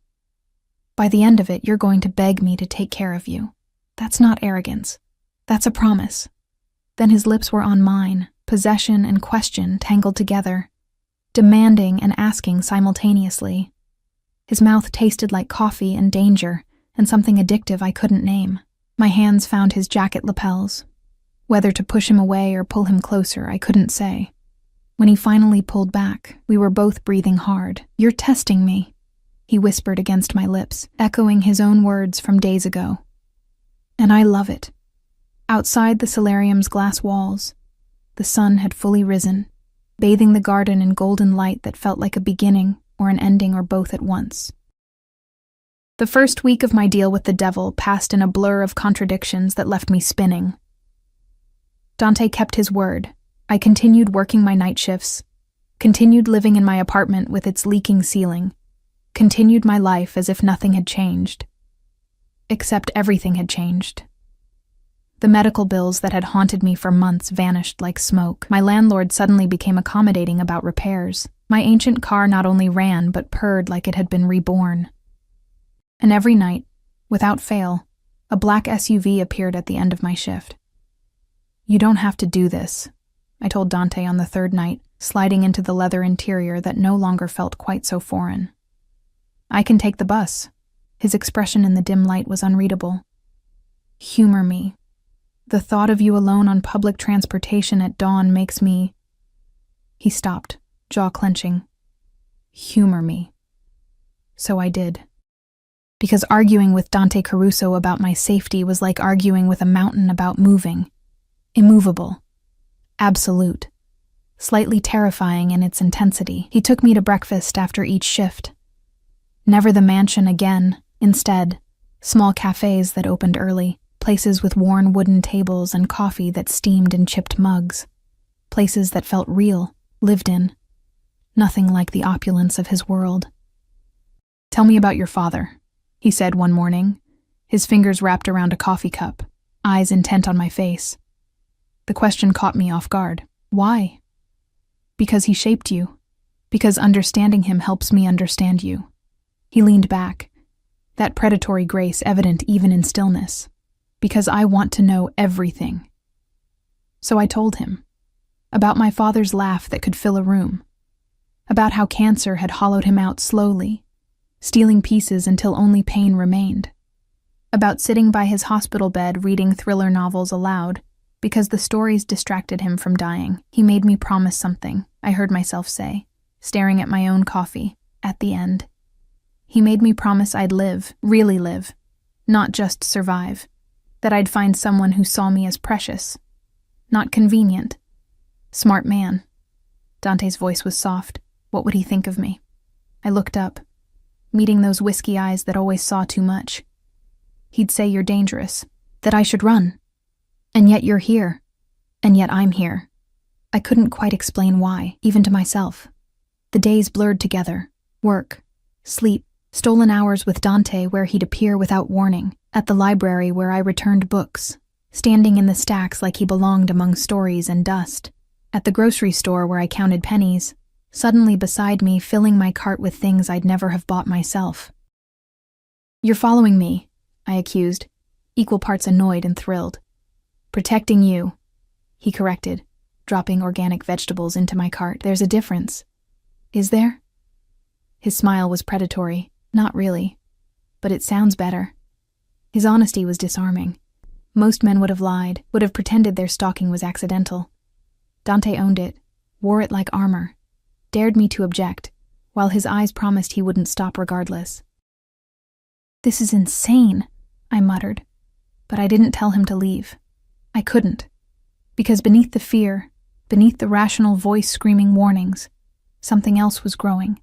S1: By the end of it, you're going to beg me to take care of you. That's not arrogance. That's a promise. Then his lips were on mine, possession and question tangled together, demanding and asking simultaneously. His mouth tasted like coffee and danger, and something addictive I couldn't name. My hands found his jacket lapels. Whether to push him away or pull him closer, I couldn't say. When he finally pulled back, we were both breathing hard. "You're testing me," he whispered against my lips, echoing his own words from days ago. And I love it. Outside the solarium's glass walls, the sun had fully risen, bathing the garden in golden light that felt like a beginning or an ending or both at once. The first week of my deal with the devil passed in a blur of contradictions that left me spinning. Dante kept his word. I continued working my night shifts, continued living in my apartment with its leaking ceiling, continued my life as if nothing had changed. Except everything had changed. The medical bills that had haunted me for months vanished like smoke. My landlord suddenly became accommodating about repairs. My ancient car not only ran but purred like it had been reborn. And every night, without fail, a black SUV appeared at the end of my shift. "You don't have to do this," I told Dante on the third night, sliding into the leather interior that no longer felt quite so foreign. "I can take the bus." His expression in the dim light was unreadable. "Humor me. The thought of you alone on public transportation at dawn makes me—" He stopped, jaw clenching. "Humor me." So I did. Because arguing with Dante Caruso about my safety was like arguing with a mountain about moving. Immovable. Absolute. Slightly terrifying in its intensity. He took me to breakfast after each shift. Never the mansion again. Instead, small cafes that opened early, places with worn wooden tables and coffee that steamed in chipped mugs. Places that felt real, lived in. Nothing like the opulence of his world. "Tell me about your father," he said one morning, his fingers wrapped around a coffee cup, eyes intent on my face. The question caught me off guard. "Why?" "Because he shaped you. Because understanding him helps me understand you." He leaned back, that predatory grace evident even in stillness. "Because I want to know everything." So I told him. About my father's laugh that could fill a room. About how cancer had hollowed him out slowly, stealing pieces until only pain remained. About sitting by his hospital bed reading thriller novels aloud, because the stories distracted him from dying. He made me promise something, I heard myself say, staring at my own coffee, at the end. He made me promise I'd live, really live, not just survive, that I'd find someone who saw me as precious, not convenient. Smart man. Dante's voice was soft. What would he think of me? I looked up, meeting those whiskey eyes that always saw too much. He'd say you're dangerous, that I should run. And yet you're here. And yet I'm here. I couldn't quite explain why, even to myself. The days blurred together. Work, sleep, stolen hours with Dante where he'd appear without warning, at the library where I returned books, standing in the stacks like he belonged among stories and dust, at the grocery store where I counted pennies, suddenly beside me filling my cart with things I'd never have bought myself. "You're following me," I accused, equal parts annoyed and thrilled. "Protecting you," he corrected, dropping organic vegetables into my cart. "There's a difference." "Is there?" His smile was predatory. Not really. But it sounds better. His honesty was disarming. Most men would have lied, would have pretended their stalking was accidental. Dante owned it, wore it like armor, dared me to object, while his eyes promised he wouldn't stop regardless. "This is insane," I muttered, but I didn't tell him to leave. I couldn't, because beneath the fear, beneath the rational voice screaming warnings, something else was growing,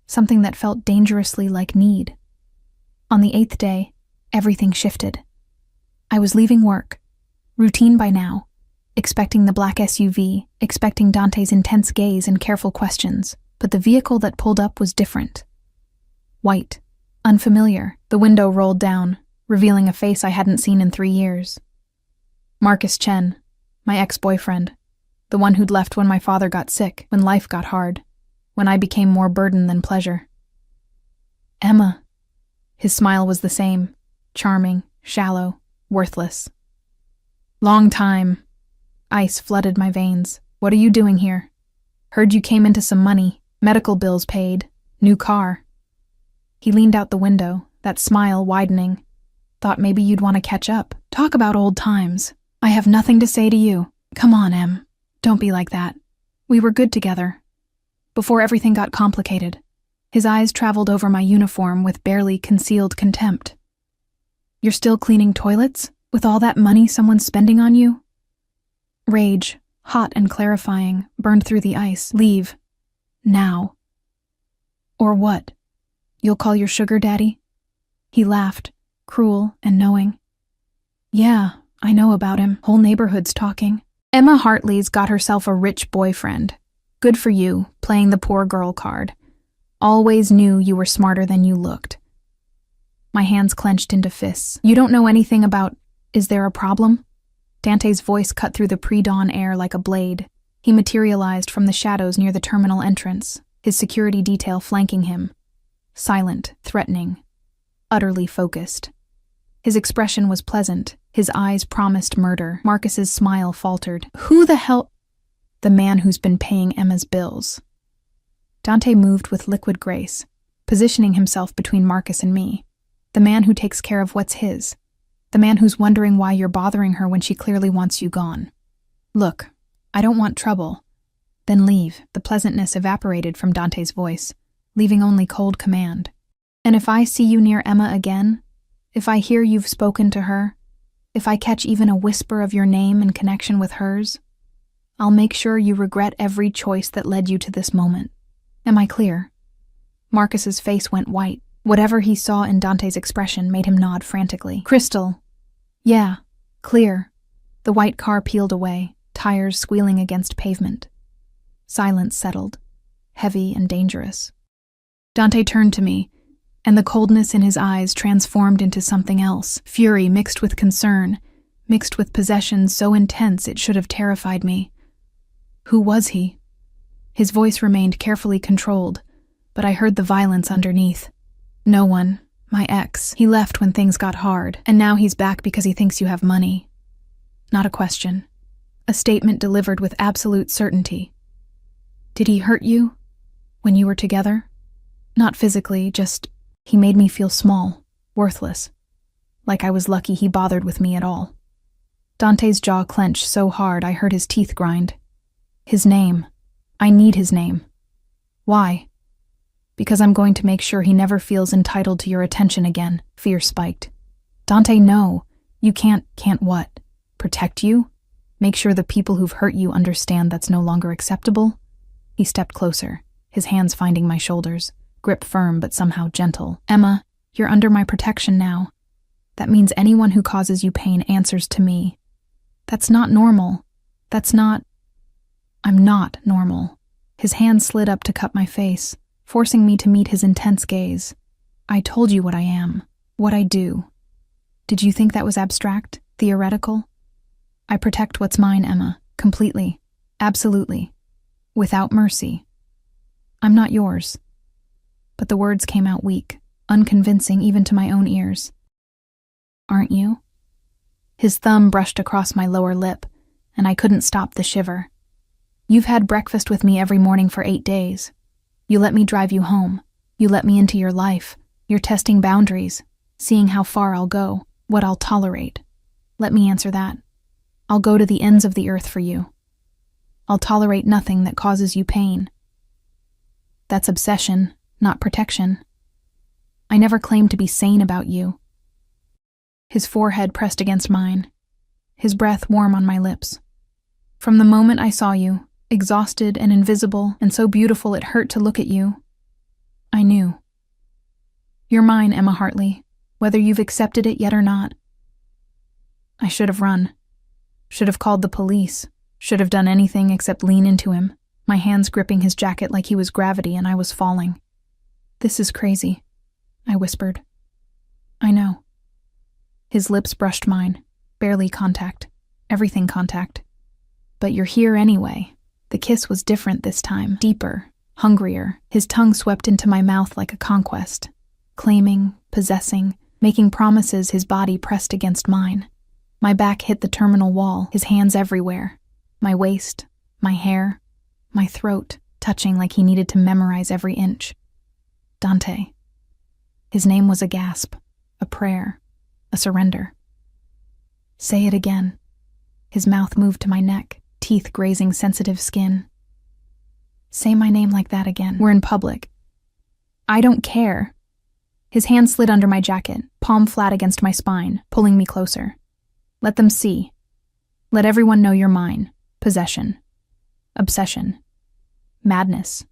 S1: something that felt dangerously like need. On the 8th day, everything shifted. I was leaving work, routine by now, expecting the black SUV, expecting Dante's intense gaze and careful questions, but the vehicle that pulled up was different. White, unfamiliar, the window rolled down, revealing a face I hadn't seen in 3 years. Marcus Chen, my ex-boyfriend, the one who'd left when my father got sick, when life got hard, when I became more burden than pleasure. "Emma." His smile was the same, charming, shallow, worthless. "Long time." Ice flooded my veins. "What are you doing here? Heard you came into some money, medical bills paid, new car." He leaned out the window, that smile widening. Thought maybe you'd want to catch up. Talk about old times. I have nothing to say to you. Come on, Em. Don't be like that. We were good together. Before everything got complicated. His eyes traveled over my uniform with barely concealed contempt. You're still cleaning toilets? With all that money someone's spending on you? Rage, hot and clarifying, burned through the ice. Leave. Now. Or what? You'll call your sugar daddy? He laughed, cruel and knowing. Yeah, I know about him. Whole neighborhood's talking. Emma Hartley's got herself a rich boyfriend. Good for you, playing the poor girl card. Always knew you were smarter than you looked. My hands clenched into fists. You don't know anything about, is there a problem? Dante's voice cut through the pre-dawn air like a blade. He materialized from the shadows near the terminal entrance, his security detail flanking him. Silent, threatening, utterly focused. His expression was pleasant. His eyes promised murder. Marcus's smile faltered. Who the hell? The man who's been paying Emma's bills. Dante moved with liquid grace, positioning himself between Marcus and me. The man who takes care of what's his. The man who's wondering why you're bothering her when she clearly wants you gone. Look, I don't want trouble. Then leave. The pleasantness evaporated from Dante's voice, leaving only cold command. And if I see you near Emma again, if I hear you've spoken to her, if I catch even a whisper of your name in connection with hers, I'll make sure you regret every choice that led you to this moment. Am I clear? Marcus's face went white. Whatever he saw in Dante's expression made him nod frantically. Crystal. Yeah, clear. The white car peeled away, tires squealing against pavement. Silence settled, heavy and dangerous. Dante turned to me, and the coldness in his eyes transformed into something else. Fury mixed with concern, mixed with possession so intense it should have terrified me. Who was he? His voice remained carefully controlled, but I heard the violence underneath. No one. My ex. He left when things got hard, and now he's back because he thinks you have money. Not a question. A statement delivered with absolute certainty. Did he hurt you? When you were together? Not physically, just he made me feel small, worthless. Like I was lucky he bothered with me at all. Dante's jaw clenched so hard I heard his teeth grind. His name. I need his name. Why? Because I'm going to make sure he never feels entitled to your attention again. Fear spiked. Dante, no. You can't what? Protect you? Make sure the people who've hurt you understand that's no longer acceptable? He stepped closer, his hands finding my shoulders, grip firm but somehow gentle. Emma, you're under my protection now. That means anyone who causes you pain answers to me. That's not normal. I'm not normal. His hand slid up to cup my face, forcing me to meet his intense gaze. I told you what I am, what I do. Did you think that was abstract, theoretical? I protect what's mine, Emma, completely, absolutely, without mercy. I'm not yours. But the words came out weak, unconvincing even to my own ears. Aren't you? His thumb brushed across my lower lip, and I couldn't stop the shiver. You've had breakfast with me every morning for 8 days. You let me drive you home. You let me into your life. You're testing boundaries, seeing how far I'll go, what I'll tolerate. Let me answer that. I'll go to the ends of the earth for you. I'll tolerate nothing that causes you pain. That's obsession, not protection. I never claimed to be sane about you. His forehead pressed against mine, his breath warm on my lips. From the moment I saw you, exhausted and invisible and so beautiful it hurt to look at you, I knew. You're mine, Emma Hartley, whether you've accepted it yet or not. I should have run. Should have called the police. Should have done anything except lean into him, my hands gripping his jacket like he was gravity and I was falling. This is crazy, I whispered. I know. His lips brushed mine, barely contact, everything contact. But you're here anyway. The kiss was different this time, deeper, hungrier. His tongue swept into my mouth like a conquest, claiming, possessing, making promises. His body pressed against mine. My back hit the terminal wall, his hands everywhere. My waist, my hair, my throat, touching like he needed to memorize every inch. Dante. His name was a gasp, a prayer, a surrender. Say it again. His mouth moved to my neck, teeth grazing sensitive skin. Say my name like that again. We're in public. I don't care. His hand slid under my jacket, palm flat against my spine, pulling me closer. Let them see. Let everyone know you're mine. Possession. Obsession. Madness.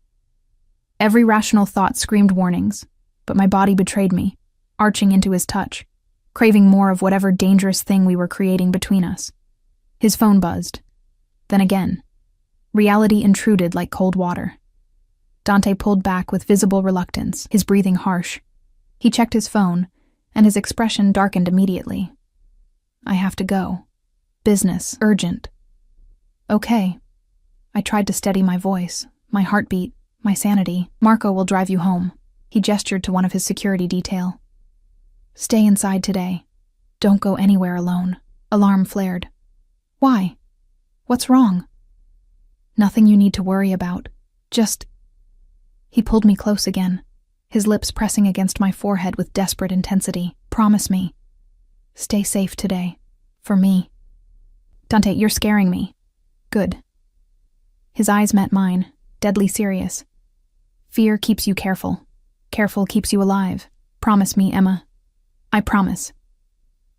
S1: Every rational thought screamed warnings, but my body betrayed me, arching into his touch, craving more of whatever dangerous thing we were creating between us. His phone buzzed. Then again. Reality intruded like cold water. Dante pulled back with visible reluctance, his breathing harsh. He checked his phone, and his expression darkened immediately. I have to go. Business, urgent. Okay. I tried to steady my voice, my heartbeat, my sanity. Marco will drive you home. He gestured to one of his security detail. Stay inside today. Don't go anywhere alone. Alarm flared. Why? What's wrong? Nothing you need to worry about. Just... He pulled me close again, his lips pressing against my forehead with desperate intensity. Promise me. Stay safe today. For me. Dante, you're scaring me. Good. His eyes met mine, deadly serious. Fear keeps you careful. Careful keeps you alive. Promise me, Emma. I promise.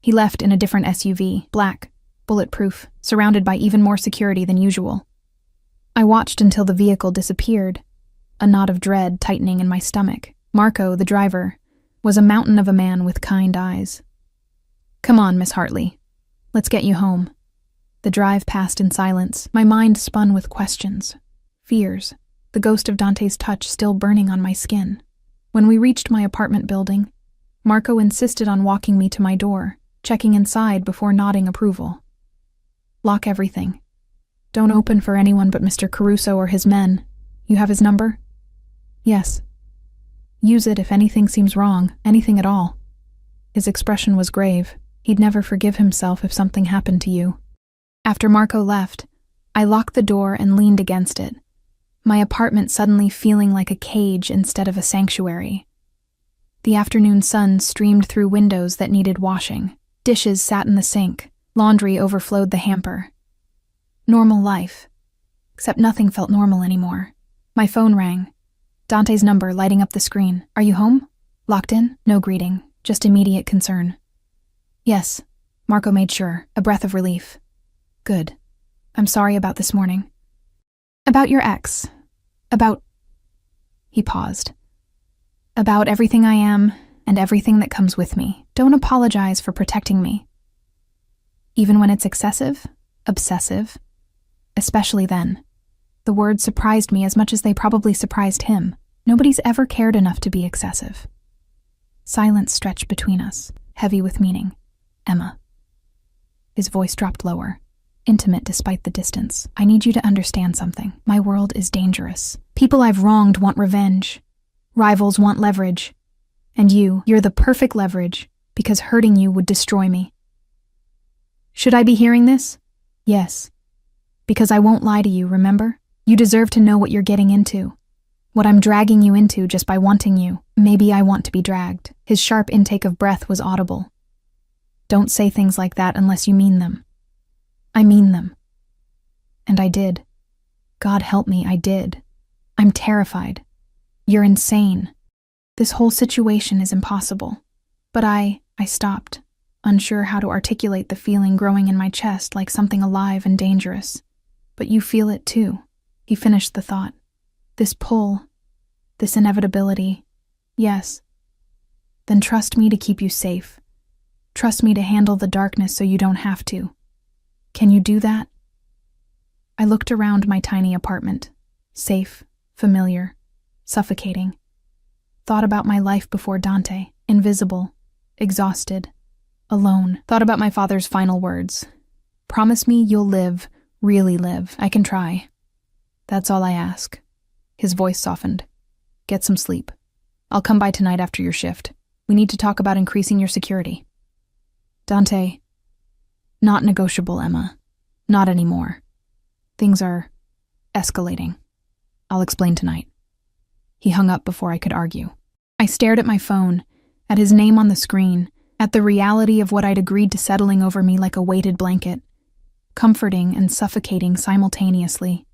S1: He left in a different SUV, black, bulletproof, surrounded by even more security than usual. I watched until the vehicle disappeared, a knot of dread tightening in my stomach. Marco, the driver, was a mountain of a man with kind eyes. Come on, Miss Hartley. Let's get you home. The drive passed in silence, my mind spun with questions, fears, the ghost of Dante's touch still burning on my skin. When we reached my apartment building, Marco insisted on walking me to my door, checking inside before nodding approval. Lock everything. Don't open for anyone but Mr. Caruso or his men. You have his number? Yes. Use it if anything seems wrong, anything at all. His expression was grave. He'd never forgive himself if something happened to you. After Marco left, I locked the door and leaned against it, my apartment suddenly feeling like a cage instead of a sanctuary. The afternoon sun streamed through windows that needed washing. Dishes sat in the sink. Laundry overflowed the hamper. Normal life. Except nothing felt normal anymore. My phone rang. Dante's number lighting up the screen. Are you home? Locked in? No greeting, just immediate concern. Yes, Marco made sure, a breath of relief. Good. I'm sorry about this morning. About your ex. About... He paused. About everything I am and everything that comes with me. Don't apologize for protecting me. Even when it's excessive, obsessive, especially then. The words surprised me as much as they probably surprised him. Nobody's ever cared enough to be excessive. Silence stretched between us, heavy with meaning. Emma. His voice dropped lower, intimate despite the distance. I need you to understand something. My world is dangerous. People I've wronged want revenge. Rivals want leverage. And you're the perfect leverage, because hurting you would destroy me. Should I be hearing this? Yes. Because I won't lie to you, remember? You deserve to know what you're getting into. What I'm dragging you into just by wanting you. Maybe I want to be dragged. His sharp intake of breath was audible. Don't say things like that unless you mean them. I mean them. And I did. God help me, I did. I'm terrified. You're insane. This whole situation is impossible. But I stopped, unsure how to articulate the feeling growing in my chest like something alive and dangerous. But you feel it too. He finished the thought. This pull, this inevitability, yes. Then trust me to keep you safe. Trust me to handle the darkness so you don't have to. Can you do that? I looked around my tiny apartment, safe, familiar, suffocating. Thought about my life before Dante, invisible, exhausted, alone. Thought about my father's final words. Promise me you'll live, really live. I can try. That's all I ask. His voice softened. Get some sleep. I'll come by tonight after your shift. We need to talk about increasing your security. Dante. Not negotiable, Emma. Not anymore. Things are escalating. I'll explain tonight. He hung up before I could argue. I stared at my phone, at his name on the screen, at the reality of what I'd agreed to settling over me like a weighted blanket, comforting and suffocating simultaneously.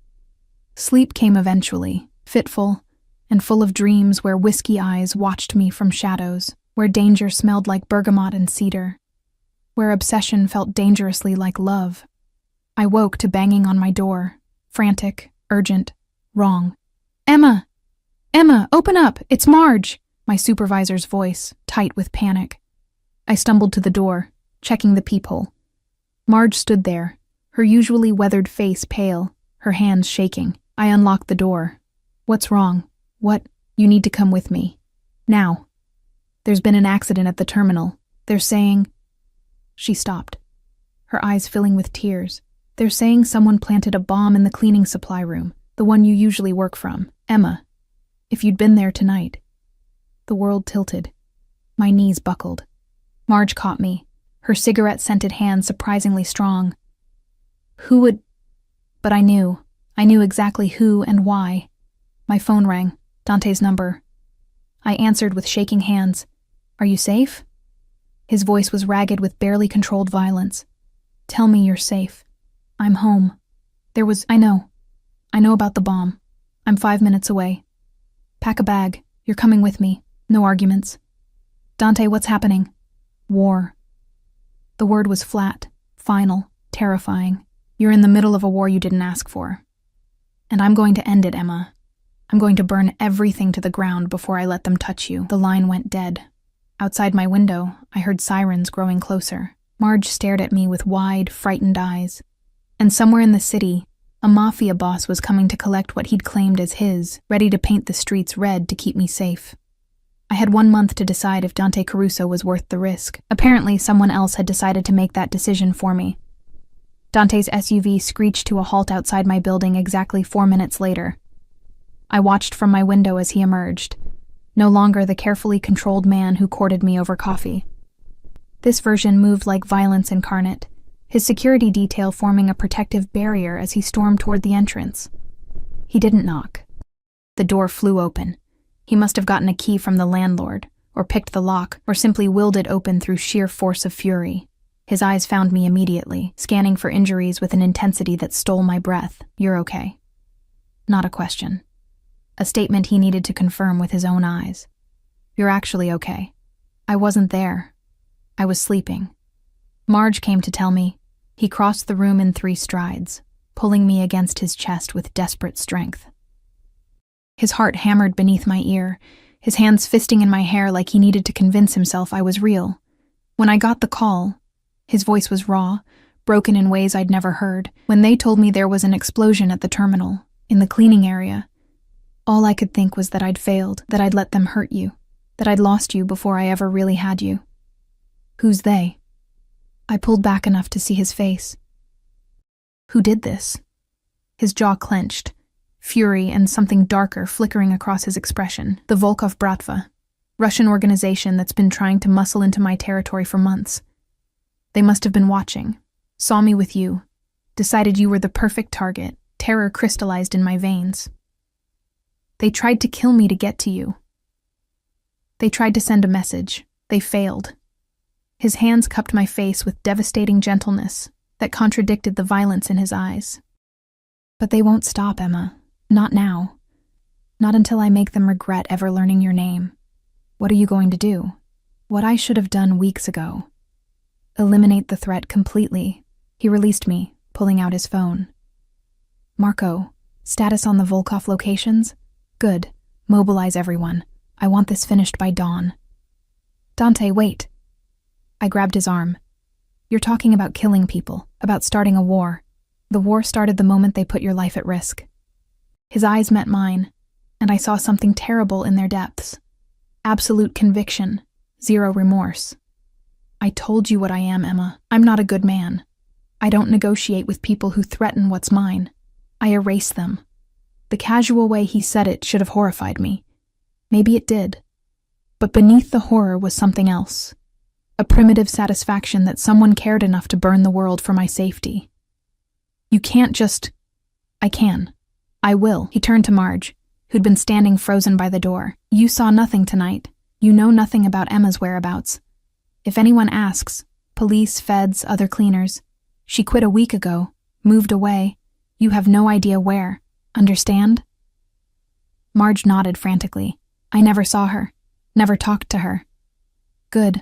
S1: Sleep came eventually, fitful and full of dreams where whiskey eyes watched me from shadows, where danger smelled like bergamot and cedar, where obsession felt dangerously like love. I woke to banging on my door, frantic, urgent, wrong. "Emma! Emma, open up! It's Marge!" My supervisor's voice, tight with panic. I stumbled to the door, checking the peephole. Marge stood there, her usually weathered face pale, her hands shaking. I unlocked the door. "What's wrong? What? You need to come with me. Now. There's been an accident at the terminal. They're saying—" She stopped, her eyes filling with tears. "They're saying someone planted a bomb in the cleaning supply room, the one you usually work from. Emma, if you'd been there tonight." The world tilted. My knees buckled. Marge caught me, her cigarette-scented hand surprisingly strong. Who would— But I knew exactly who and why. My phone rang, Dante's number. I answered with shaking hands. "Are you safe?" His voice was ragged with barely controlled violence. "Tell me you're safe. I'm home. I know about the bomb. I'm 5 minutes away. Pack a bag. You're coming with me. No arguments." "Dante, what's happening?" "War." The word was flat, final, terrifying. "You're in the middle of a war you didn't ask for. And I'm going to end it, Emma. I'm going to burn everything to the ground before I let them touch you." The line went dead. Outside my window, I heard sirens growing closer. Marge stared at me with wide, frightened eyes. And somewhere in the city, a Mafia boss was coming to collect what he'd claimed as his, ready to paint the streets red to keep me safe. I had 1 month to decide if Dante Caruso was worth the risk. Apparently, someone else had decided to make that decision for me. Dante's SUV screeched to a halt outside my building exactly 4 minutes later. I watched from my window as he emerged, no longer the carefully controlled man who courted me over coffee. This version moved like violence incarnate, his security detail forming a protective barrier as he stormed toward the entrance. He didn't knock. The door flew open. He must have gotten a key from the landlord, or picked the lock, or simply willed it open through sheer force of fury. His eyes found me immediately, scanning for injuries with an intensity that stole my breath. "You're okay." Not a question. A statement he needed to confirm with his own eyes. "You're actually okay." I wasn't there. I was sleeping. Marge came to tell me. He crossed the room in 3 strides, pulling me against his chest with desperate strength. His heart hammered beneath my ear, his hands fisting in my hair like he needed to convince himself I was real. When I got the call, his voice was raw, broken in ways I'd never heard. When they told me there was an explosion at the terminal, in the cleaning area, all I could think was that I'd failed, that I'd let them hurt you, that I'd lost you before I ever really had you. "Who's they?" I pulled back enough to see his face. "Who did this?" His jaw clenched, fury and something darker flickering across his expression. "The Volkov Bratva, Russian organization that's been trying to muscle into my territory for months. They must have been watching, saw me with you, decided you were the perfect target, terror crystallized in my veins. They tried to kill me to get to you. They tried to send a message. They failed." His hands cupped my face with devastating gentleness that contradicted the violence in his eyes. "But they won't stop, Emma. Not now. Not until I make them regret ever learning your name. What are you going to do?" What I should have done weeks ago. Eliminate the threat completely. He released me, pulling out his phone. "Marco, status on the Volkov locations? Good. Mobilize everyone. I want this finished by dawn." "Dante, wait." I grabbed his arm. "You're talking about killing people, about starting a war. The war started the moment they put your life at risk." His eyes met mine, and I saw something terrible in their depths. Absolute conviction, zero remorse. "I told you what I am, Emma. I'm not a good man. I don't negotiate with people who threaten what's mine. I erase them." The casual way he said it should have horrified me. Maybe it did. But beneath the horror was something else. A primitive satisfaction that someone cared enough to burn the world for my safety. "You can't just—" "I can. I will." He turned to Marge, who'd been standing frozen by the door. "You saw nothing tonight. You know nothing about Emma's whereabouts. If anyone asks, police, feds, other cleaners, she quit a week ago, moved away. You have no idea where. Understand? Marge nodded frantically. I never saw her. Never talked to her. Good.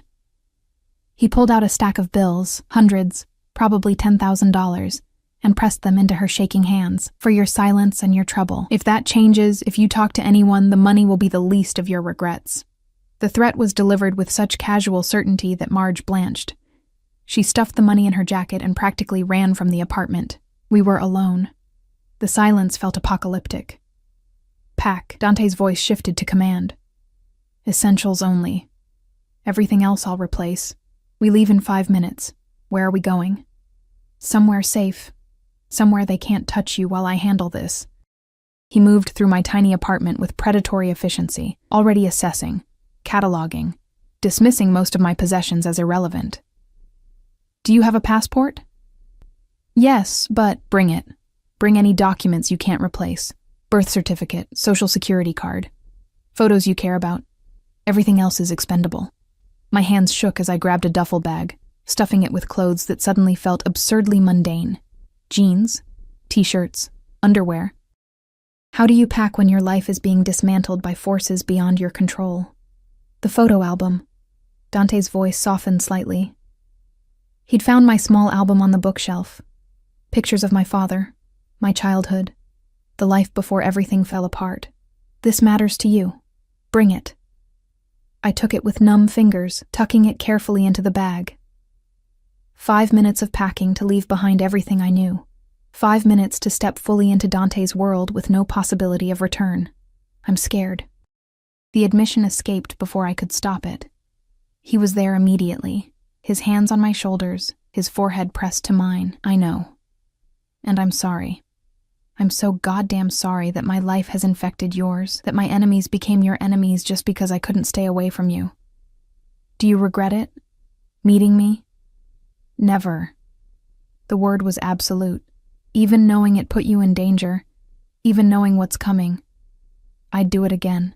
S1: He pulled out a stack of bills, hundreds, probably $10,000, and pressed them into her shaking hands. For your silence and your trouble. If that changes, if you talk to anyone, the money will be the least of your regrets. The threat was delivered with such casual certainty that Marge blanched. She stuffed the money in her jacket and practically ran from the apartment. We were alone. The silence felt apocalyptic. Pack. Dante's voice shifted to command. Essentials only. Everything else I'll replace. We leave in 5 minutes. Where are we going? Somewhere safe. Somewhere they can't touch you while I handle this. He moved through my tiny apartment with predatory efficiency, already assessing, cataloging, dismissing most of my possessions as irrelevant. Do you have a passport? Yes, but bring it. Bring any documents you can't replace. Birth certificate, social security card. Photos you care about. Everything else is expendable. My hands shook as I grabbed a duffel bag, stuffing it with clothes that suddenly felt absurdly mundane. Jeans, t-shirts, underwear. How do you pack when your life is being dismantled by forces beyond your control? The photo album. Dante's voice softened slightly. He'd found my small album on the bookshelf. Pictures of my father, my childhood, the life before everything fell apart. This matters to you. Bring it. I took it with numb fingers, tucking it carefully into the bag. 5 minutes of packing to leave behind everything I knew. 5 minutes to step fully into Dante's world with no possibility of return. I'm scared. The admission escaped before I could stop it. He was there immediately, his hands on my shoulders, his forehead pressed to mine. I know. And I'm sorry. I'm so goddamn sorry that my life has infected yours, that my enemies became your enemies just because I couldn't stay away from you. Do you regret it? Meeting me? Never. The word was absolute. Even knowing it put you in danger, even knowing what's coming, I'd do it again.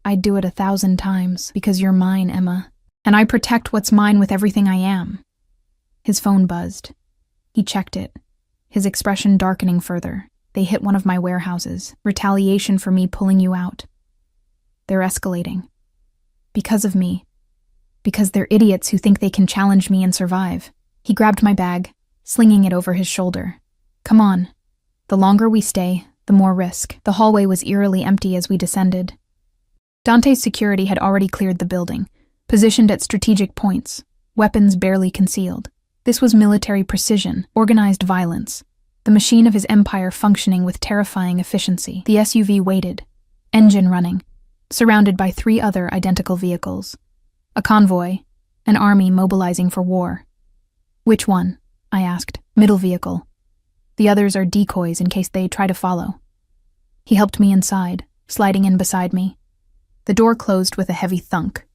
S1: I'd do it 1,000 times, because you're mine, Emma, and I protect what's mine with everything I am. His phone buzzed. He checked it, his expression darkening further. They hit one of my warehouses, retaliation for me pulling you out. They're escalating. Because of me. Because they're idiots who think they can challenge me and survive. He grabbed my bag, slinging it over his shoulder. Come on. The longer we stay, the more risk. The hallway was eerily empty as we descended. Dante's security had already cleared the building, positioned at strategic points, weapons barely concealed. This was military precision, organized violence. The machine of his empire functioning with terrifying efficiency. The SUV waited, engine running, surrounded by 3 other identical vehicles. A convoy, an army mobilizing for war. Which one? I asked. Middle vehicle. The others are decoys in case they try to follow. He helped me inside, sliding in beside me. The door closed with a heavy thunk.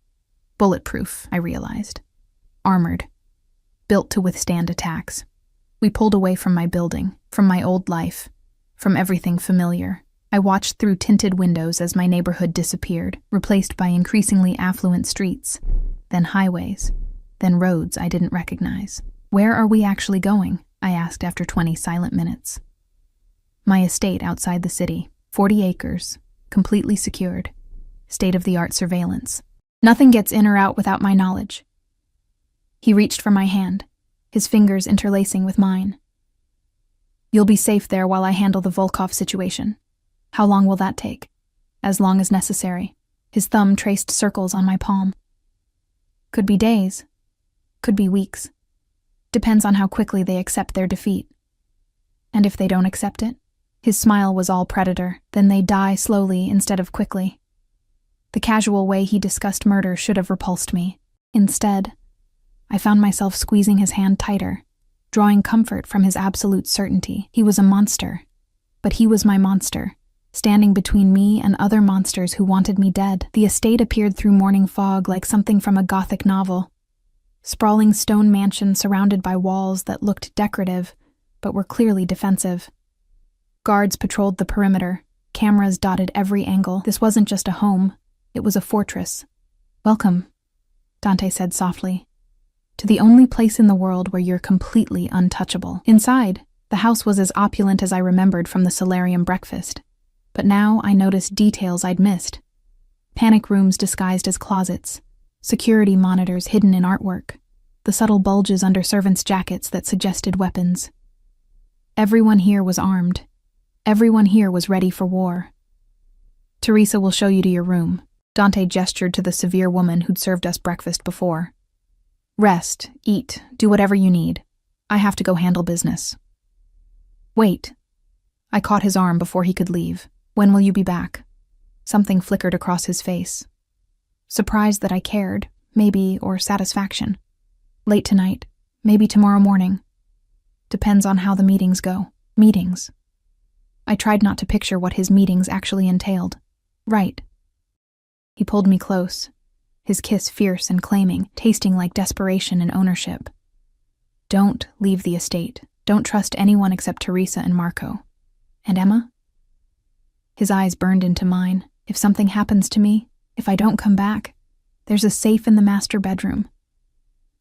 S1: Bulletproof, I realized. Armored. Built to withstand attacks. We pulled away from my building, from my old life, from everything familiar. I watched through tinted windows as my neighborhood disappeared, replaced by increasingly affluent streets, then highways, then roads I didn't recognize. Where are we actually going? I asked after 20 silent minutes. My estate outside the city, 40 acres, completely secured, state-of-the-art surveillance. Nothing gets in or out without my knowledge. He reached for my hand, his fingers interlacing with mine. You'll be safe there while I handle the Volkov situation. How long will that take? As long as necessary. His thumb traced circles on my palm. Could be days. Could be weeks. Depends on how quickly they accept their defeat. And if they don't accept it? His smile was all predator. Then they die slowly instead of quickly. The casual way he discussed murder should have repulsed me. Instead, I found myself squeezing his hand tighter, drawing comfort from his absolute certainty. He was a monster, but he was my monster, standing between me and other monsters who wanted me dead. The estate appeared through morning fog like something from a Gothic novel. Sprawling stone mansion surrounded by walls that looked decorative, but were clearly defensive. Guards patrolled the perimeter, cameras dotted every angle. This wasn't just a home, it was a fortress. "Welcome," Dante said softly, "to the only place in the world where you're completely untouchable." Inside, the house was as opulent as I remembered from the solarium breakfast, but now I noticed details I'd missed. Panic rooms disguised as closets, security monitors hidden in artwork, the subtle bulges under servants' jackets that suggested weapons. Everyone here was armed. Everyone here was ready for war. "Teresa will show you to your room." Dante gestured to the severe woman who'd served us breakfast before. "Rest, eat, do whatever you need. I have to go handle business." "Wait." I caught his arm before he could leave. "When will you be back?" Something flickered across his face. Surprise that I cared, maybe, or satisfaction. "Late tonight, maybe tomorrow morning. Depends on how the meetings go." Meetings. I tried not to picture what his meetings actually entailed. "Right." He pulled me close, his kiss fierce and claiming, tasting like desperation and ownership. "Don't leave the estate. Don't trust anyone except Teresa and Marco. And Emma?" His eyes burned into mine. "If something happens to me, if I don't come back, there's a safe in the master bedroom.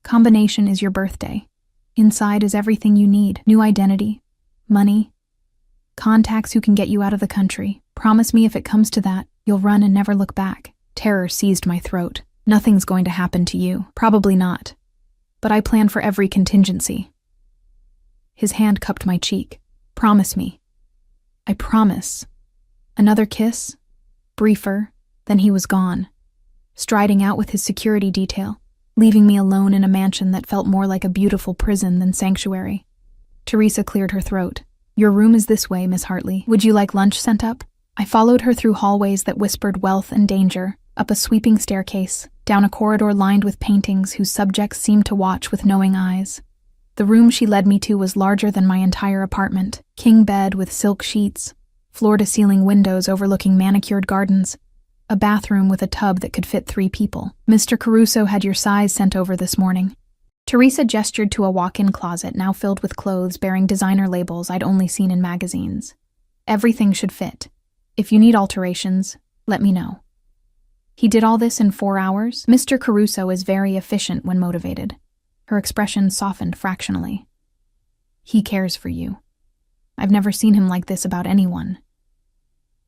S1: Combination is your birthday. Inside is everything you need. New identity, money, contacts who can get you out of the country. Promise me if it comes to that, you'll run and never look back." Terror seized my throat. "Nothing's going to happen to you." "Probably not. But I plan for every contingency." His hand cupped my cheek. "Promise me." "I promise." Another kiss, briefer, then he was gone, striding out with his security detail, leaving me alone in a mansion that felt more like a beautiful prison than sanctuary. Teresa cleared her throat. "Your room is this way, Miss Hartley. Would you like lunch sent up?" I followed her through hallways that whispered wealth and danger, up a sweeping staircase, down a corridor lined with paintings whose subjects seemed to watch with knowing eyes. The room she led me to was larger than my entire apartment. King bed with silk sheets, floor-to-ceiling windows overlooking manicured gardens, a bathroom with a tub that could fit 3 people. "Mr. Caruso had your size sent over this morning." Teresa gestured to a walk-in closet now filled with clothes bearing designer labels I'd only seen in magazines. "Everything should fit. If you need alterations, let me know." He did all this in 4 hours? Mr. Caruso is very efficient when motivated. Her expression softened fractionally. "He cares for you. I've never seen him like this about anyone."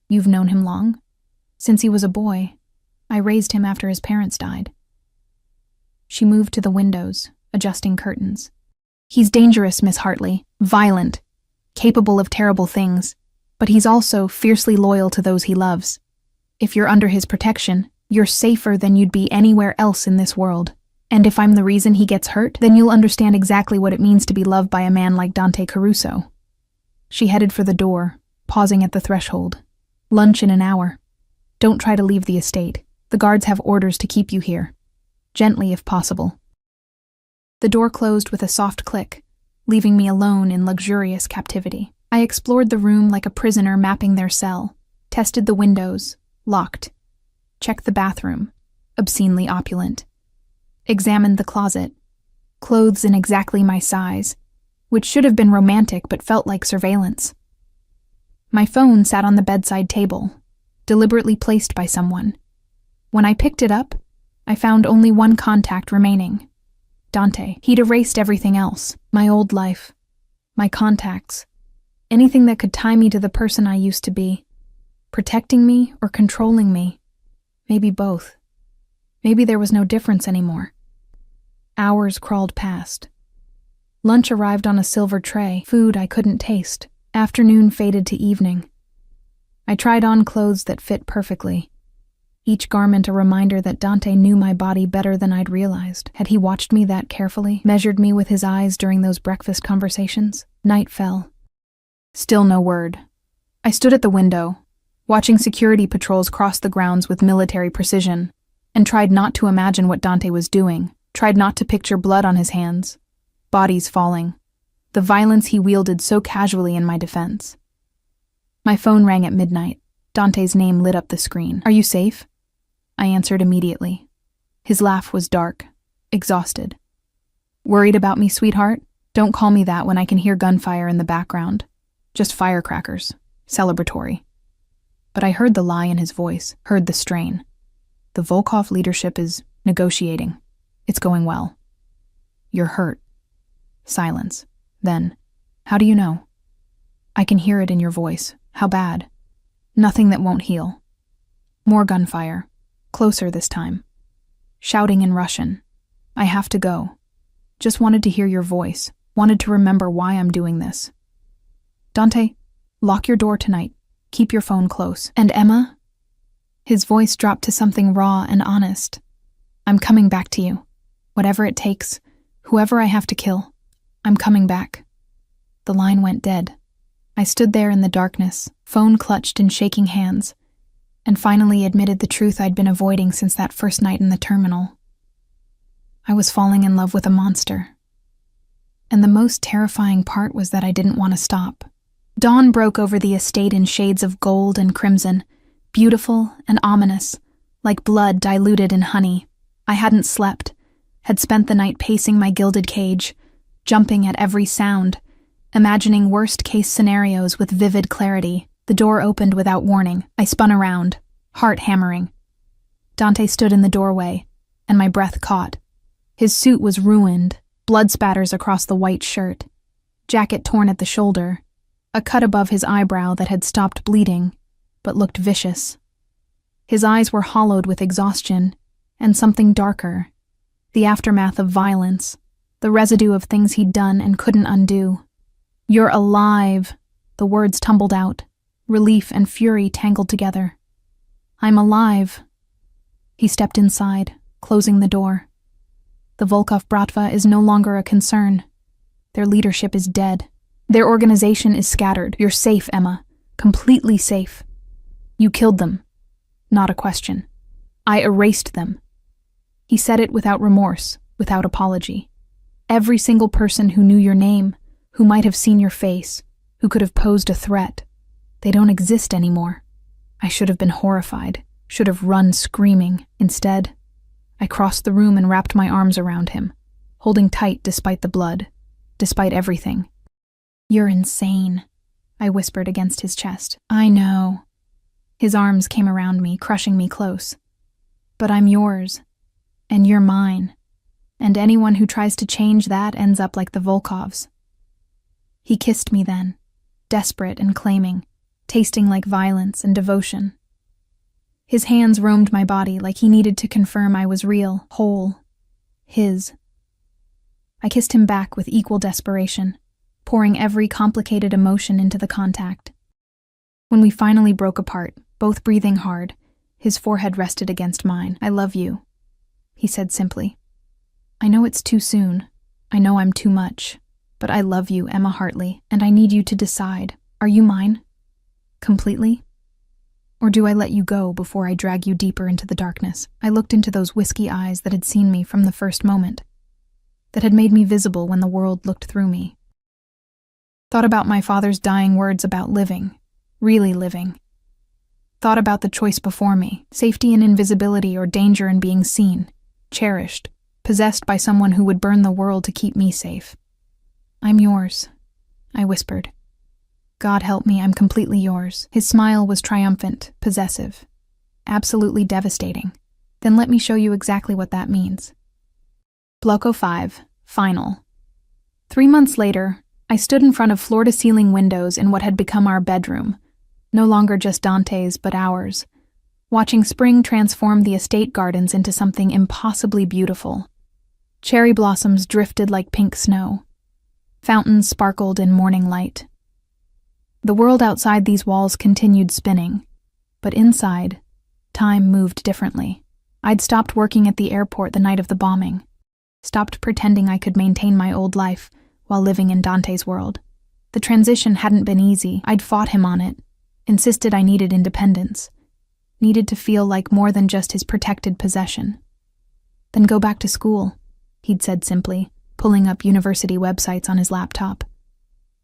S1: "You've known him long?" "Since he was a boy. I raised him after his parents died." She moved to the windows, adjusting curtains. "He's dangerous, Miss Hartley. Violent. Capable of terrible things. But he's also fiercely loyal to those he loves. If you're under his protection, you're safer than you'd be anywhere else in this world. And if I'm the reason he gets hurt, then you'll understand exactly what it means to be loved by a man like Dante Caruso." She headed for the door, pausing at the threshold. "Lunch in an hour. Don't try to leave the estate. The guards have orders to keep you here. Gently if possible." The door closed with a soft click, leaving me alone in luxurious captivity. I explored the room like a prisoner mapping their cell, tested the windows, locked, checked the bathroom, obscenely opulent, examined the closet, clothes in exactly my size, which should have been romantic but felt like surveillance. My phone sat on the bedside table, deliberately placed by someone. When I picked it up, I found only one contact remaining. Dante. He'd erased everything else, my old life, my contacts, anything that could tie me to the person I used to be, protecting me or controlling me. Maybe both. Maybe there was no difference anymore. Hours crawled past. Lunch arrived on a silver tray, food I couldn't taste. Afternoon faded to evening. I tried on clothes that fit perfectly. Each garment a reminder that Dante knew my body better than I'd realized. Had he watched me that carefully, measured me with his eyes during those breakfast conversations? Night fell. Still no word. I stood at the window, watching security patrols cross the grounds with military precision, and tried not to imagine what Dante was doing, tried not to picture blood on his hands, bodies falling, the violence he wielded so casually in my defense. My phone rang at midnight. Dante's name lit up the screen. "Are you safe?" I answered immediately. His laugh was dark, exhausted. "Worried about me, sweetheart? Don't call me that when I can hear gunfire in the background. Just firecrackers. Celebratory." But I heard the lie in his voice, heard the strain. The Volkov leadership is negotiating. It's going well. You're hurt. Silence. Then, how do you know? I can hear it in your voice. How bad? Nothing that won't heal. More gunfire. Closer this time. Shouting in Russian. I have to go. Just wanted to hear your voice. Wanted to remember why I'm doing this. Dante, lock your door tonight. Keep your phone close. And Emma? His voice dropped to something raw and honest. I'm coming back to you. Whatever it takes, whoever I have to kill, I'm coming back. The line went dead. I stood there in the darkness, phone clutched in shaking hands, and finally admitted the truth I'd been avoiding since that first night in the terminal. I was falling in love with a monster. And the most terrifying part was that I didn't want to stop. Dawn broke over the estate in shades of gold and crimson, beautiful and ominous, like blood diluted in honey. I hadn't slept, had spent the night pacing my gilded cage, jumping at every sound, imagining worst-case scenarios with vivid clarity. The door opened without warning. I spun around, heart hammering. Dante stood in the doorway, and my breath caught. His suit was ruined, blood spatters across the white shirt, jacket torn at the shoulder, a cut above his eyebrow that had stopped bleeding, but looked vicious. His eyes were hollowed with exhaustion, and something darker, the aftermath of violence, the residue of things he'd done and couldn't undo. You're alive, the words tumbled out, relief and fury tangled together. I'm alive. He stepped inside, closing the door. The Volkov Bratva is no longer a concern. Their leadership is dead. Their organization is scattered. You're safe, Emma. Completely safe. You killed them. Not a question. I erased them. He said it without remorse, without apology. Every single person who knew your name, who might have seen your face, who could have posed a threat, they don't exist anymore. I should have been horrified, should have run screaming. Instead, I crossed the room and wrapped my arms around him, holding tight despite the blood, despite everything. You're insane, I whispered against his chest. I know. His arms came around me, crushing me close. But I'm yours, and you're mine, and anyone who tries to change that ends up like the Volkovs. He kissed me then, desperate and claiming, tasting like violence and devotion. His hands roamed my body like he needed to confirm I was real, whole, his. I kissed him back with equal desperation, pouring every complicated emotion into the contact. When we finally broke apart, both breathing hard, his forehead rested against mine. I love you, he said simply. I know it's too soon. I know I'm too much. But I love you, Emma Hartley, and I need you to decide. Are you mine? Completely? Or do I let you go before I drag you deeper into the darkness? I looked into those whiskey eyes that had seen me from the first moment, that had made me visible when the world looked through me. Thought about my father's dying words about living, really living. Thought about the choice before me, safety in invisibility or danger in being seen, cherished, possessed by someone who would burn the world to keep me safe. I'm yours, I whispered. God help me, I'm completely yours. His smile was triumphant, possessive, absolutely devastating. Then let me show you exactly what that means. Bloco 5, Final. 3 months later, I stood in front of floor-to-ceiling windows in what had become our bedroom, no longer just Dante's but ours, watching spring transform the estate gardens into something impossibly beautiful. Cherry blossoms drifted like pink snow. Fountains sparkled in morning light. The world outside these walls continued spinning, but inside, time moved differently. I'd stopped working at the airport the night of the bombing, stopped pretending I could maintain my old life while living in Dante's world. The transition hadn't been easy. I'd fought him on it, insisted I needed independence, needed to feel like more than just his protected possession. Then go back to school, he'd said simply, pulling up university websites on his laptop.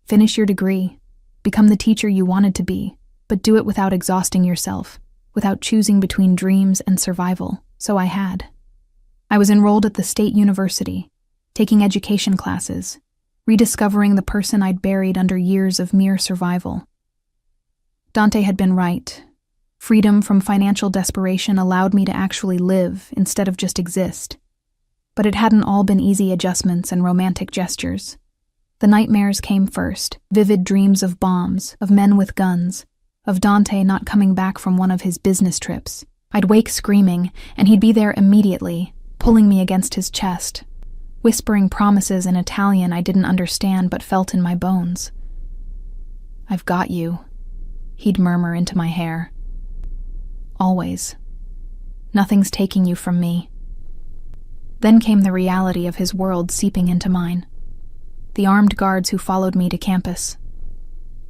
S1: Finish your degree, become the teacher you wanted to be, but do it without exhausting yourself, without choosing between dreams and survival. So I had. I was enrolled at the state university, taking education classes, rediscovering the person I'd buried under years of mere survival. Dante had been right. Freedom from financial desperation allowed me to actually live instead of just exist. But it hadn't all been easy adjustments and romantic gestures. The nightmares came first, vivid dreams of bombs, of men with guns, of Dante not coming back from one of his business trips. I'd wake screaming, and he'd be there immediately, pulling me against his chest, whispering promises in Italian I didn't understand but felt in my bones. "I've got you," he'd murmur into my hair. "Always. Nothing's taking you from me." Then came the reality of his world seeping into mine. The armed guards who followed me to campus.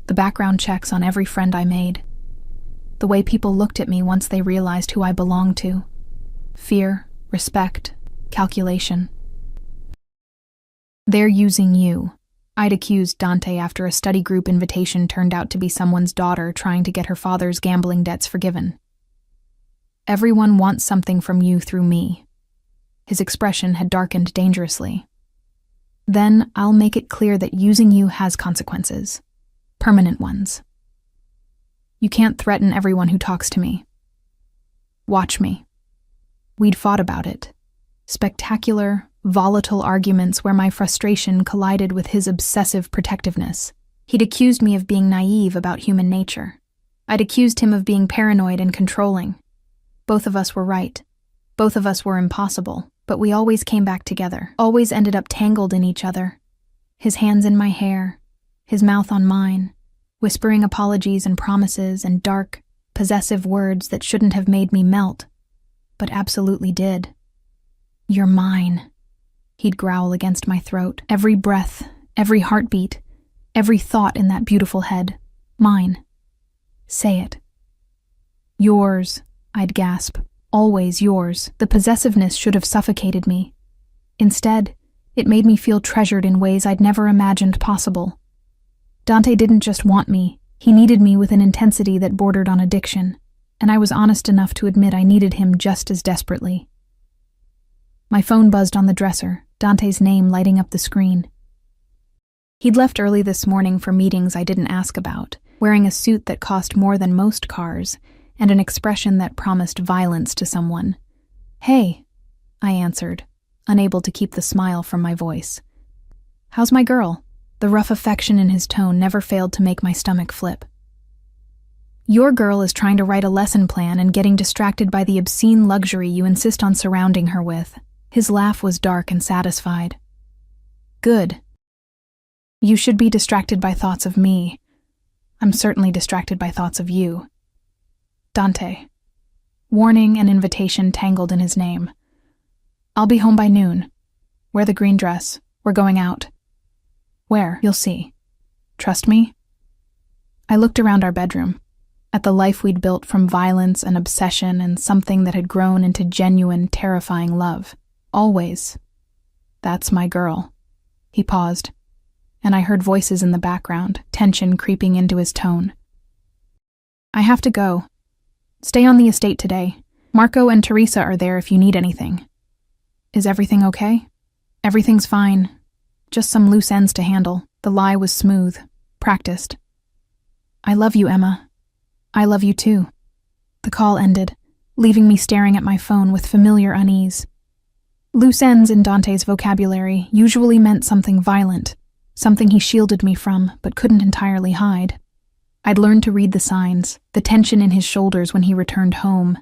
S1: The background checks on every friend I made. The way people looked at me once they realized who I belonged to. Fear, respect, calculation. "They're using you," I'd accused Dante after a study group invitation turned out to be someone's daughter trying to get her father's gambling debts forgiven. "Everyone wants something from you through me." His expression had darkened dangerously. "Then I'll make it clear that using you has consequences. Permanent ones. You can't threaten everyone who talks to me. Watch me." We'd fought about it. Spectacular, volatile arguments where my frustration collided with his obsessive protectiveness. He'd accused me of being naive about human nature. I'd accused him of being paranoid and controlling. Both of us were right. Both of us were impossible, but we always came back together, always ended up tangled in each other. His hands in my hair, his mouth on mine, whispering apologies and promises and dark, possessive words that shouldn't have made me melt, but absolutely did. "You're mine," he'd growl against my throat. Every breath, every heartbeat, every thought in that beautiful head. Mine. Say it. "Yours," I'd gasp. "Always yours." The possessiveness should have suffocated me. Instead, it made me feel treasured in ways I'd never imagined possible. Dante didn't just want me, he needed me with an intensity that bordered on addiction, and I was honest enough to admit I needed him just as desperately. My phone buzzed on the dresser, Dante's name lighting up the screen. He'd left early this morning for meetings I didn't ask about, wearing a suit that cost more than most cars, and an expression that promised violence to someone. "Hey," I answered, unable to keep the smile from my voice. "How's my girl?" The rough affection in his tone never failed to make my stomach flip. "Your girl is trying to write a lesson plan and getting distracted by the obscene luxury you insist on surrounding her with." His laugh was dark and satisfied. "Good. You should be distracted by thoughts of me. I'm certainly distracted by thoughts of you." Dante. Warning and invitation tangled in his name. "I'll be home by noon. Wear the green dress. We're going out." "Where? You'll see. Trust me?" I looked around our bedroom, at the life we'd built from violence and obsession and something that had grown into genuine, terrifying love. Always. "That's my girl." He paused, and I heard voices in the background, tension creeping into his tone. "I have to go. Stay on the estate today. Marco and Teresa are there if you need anything." "Is everything okay?" "Everything's fine. Just some loose ends to handle." The lie was smooth, practiced. "I love you, Emma. I love you too." The call ended, leaving me staring at my phone with familiar unease. Loose ends in Dante's vocabulary usually meant something violent, something he shielded me from but couldn't entirely hide. I'd learned to read the signs, the tension in his shoulders when he returned home,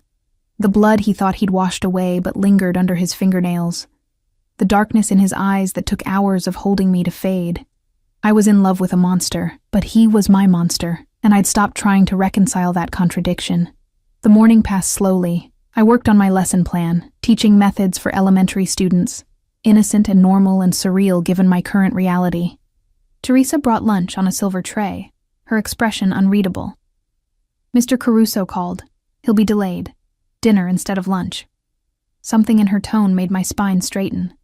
S1: the blood he thought he'd washed away but lingered under his fingernails, the darkness in his eyes that took hours of holding me to fade. I was in love with a monster, but he was my monster, and I'd stopped trying to reconcile that contradiction. The morning passed slowly. I worked on my lesson plan, teaching methods for elementary students, innocent and normal and surreal given my current reality. Teresa brought lunch on a silver tray, her expression unreadable. "Mr. Caruso called. He'll be delayed. Dinner instead of lunch." Something in her tone made my spine straighten.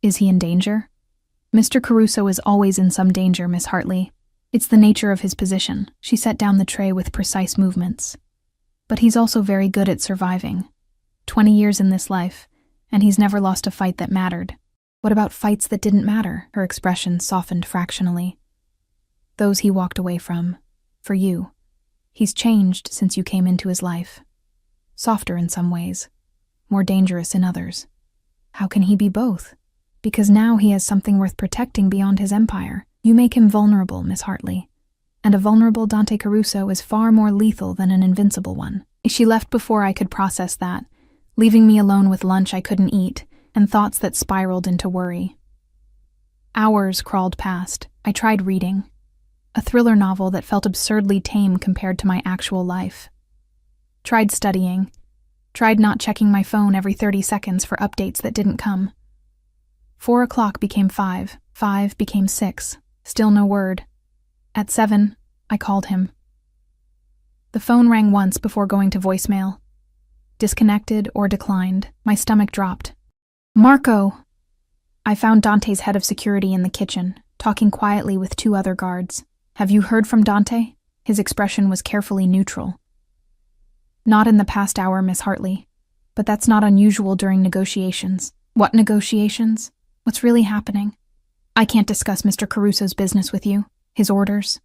S1: "Is he in danger?" "Mr. Caruso is always in some danger, Miss Hartley. It's the nature of his position." She set down the tray with precise movements. "But he's also very good at surviving. 20 years in this life, and he's never lost a fight that mattered." "What about fights that didn't matter?" Her expression softened fractionally. "Those he walked away from. For you." He's changed since you came into his life. Softer in some ways, more dangerous in others. How can he be both? Because now he has something worth protecting beyond his empire. You make him vulnerable, Miss Hartley. And a vulnerable Dante Caruso is far more lethal than an invincible one. She left before I could process that, leaving me alone with lunch I couldn't eat and thoughts that spiraled into worry. Hours crawled past. I tried reading. A thriller novel that felt absurdly tame compared to my actual life. Tried studying. Tried not checking my phone every 30 seconds for updates that didn't come. 4 o'clock became 5. 5 became 6. Still no word. At 7, I called him. The phone rang once before going to voicemail. Disconnected or declined. My stomach dropped. Marco! I found Dante's head of security in the kitchen, talking quietly with 2 other guards. Have you heard from Dante? His expression was carefully neutral. Not in the past hour, Miss Hartley. But that's not unusual during negotiations. What negotiations? What's really happening? I can't discuss Mr. Caruso's business with you. His orders.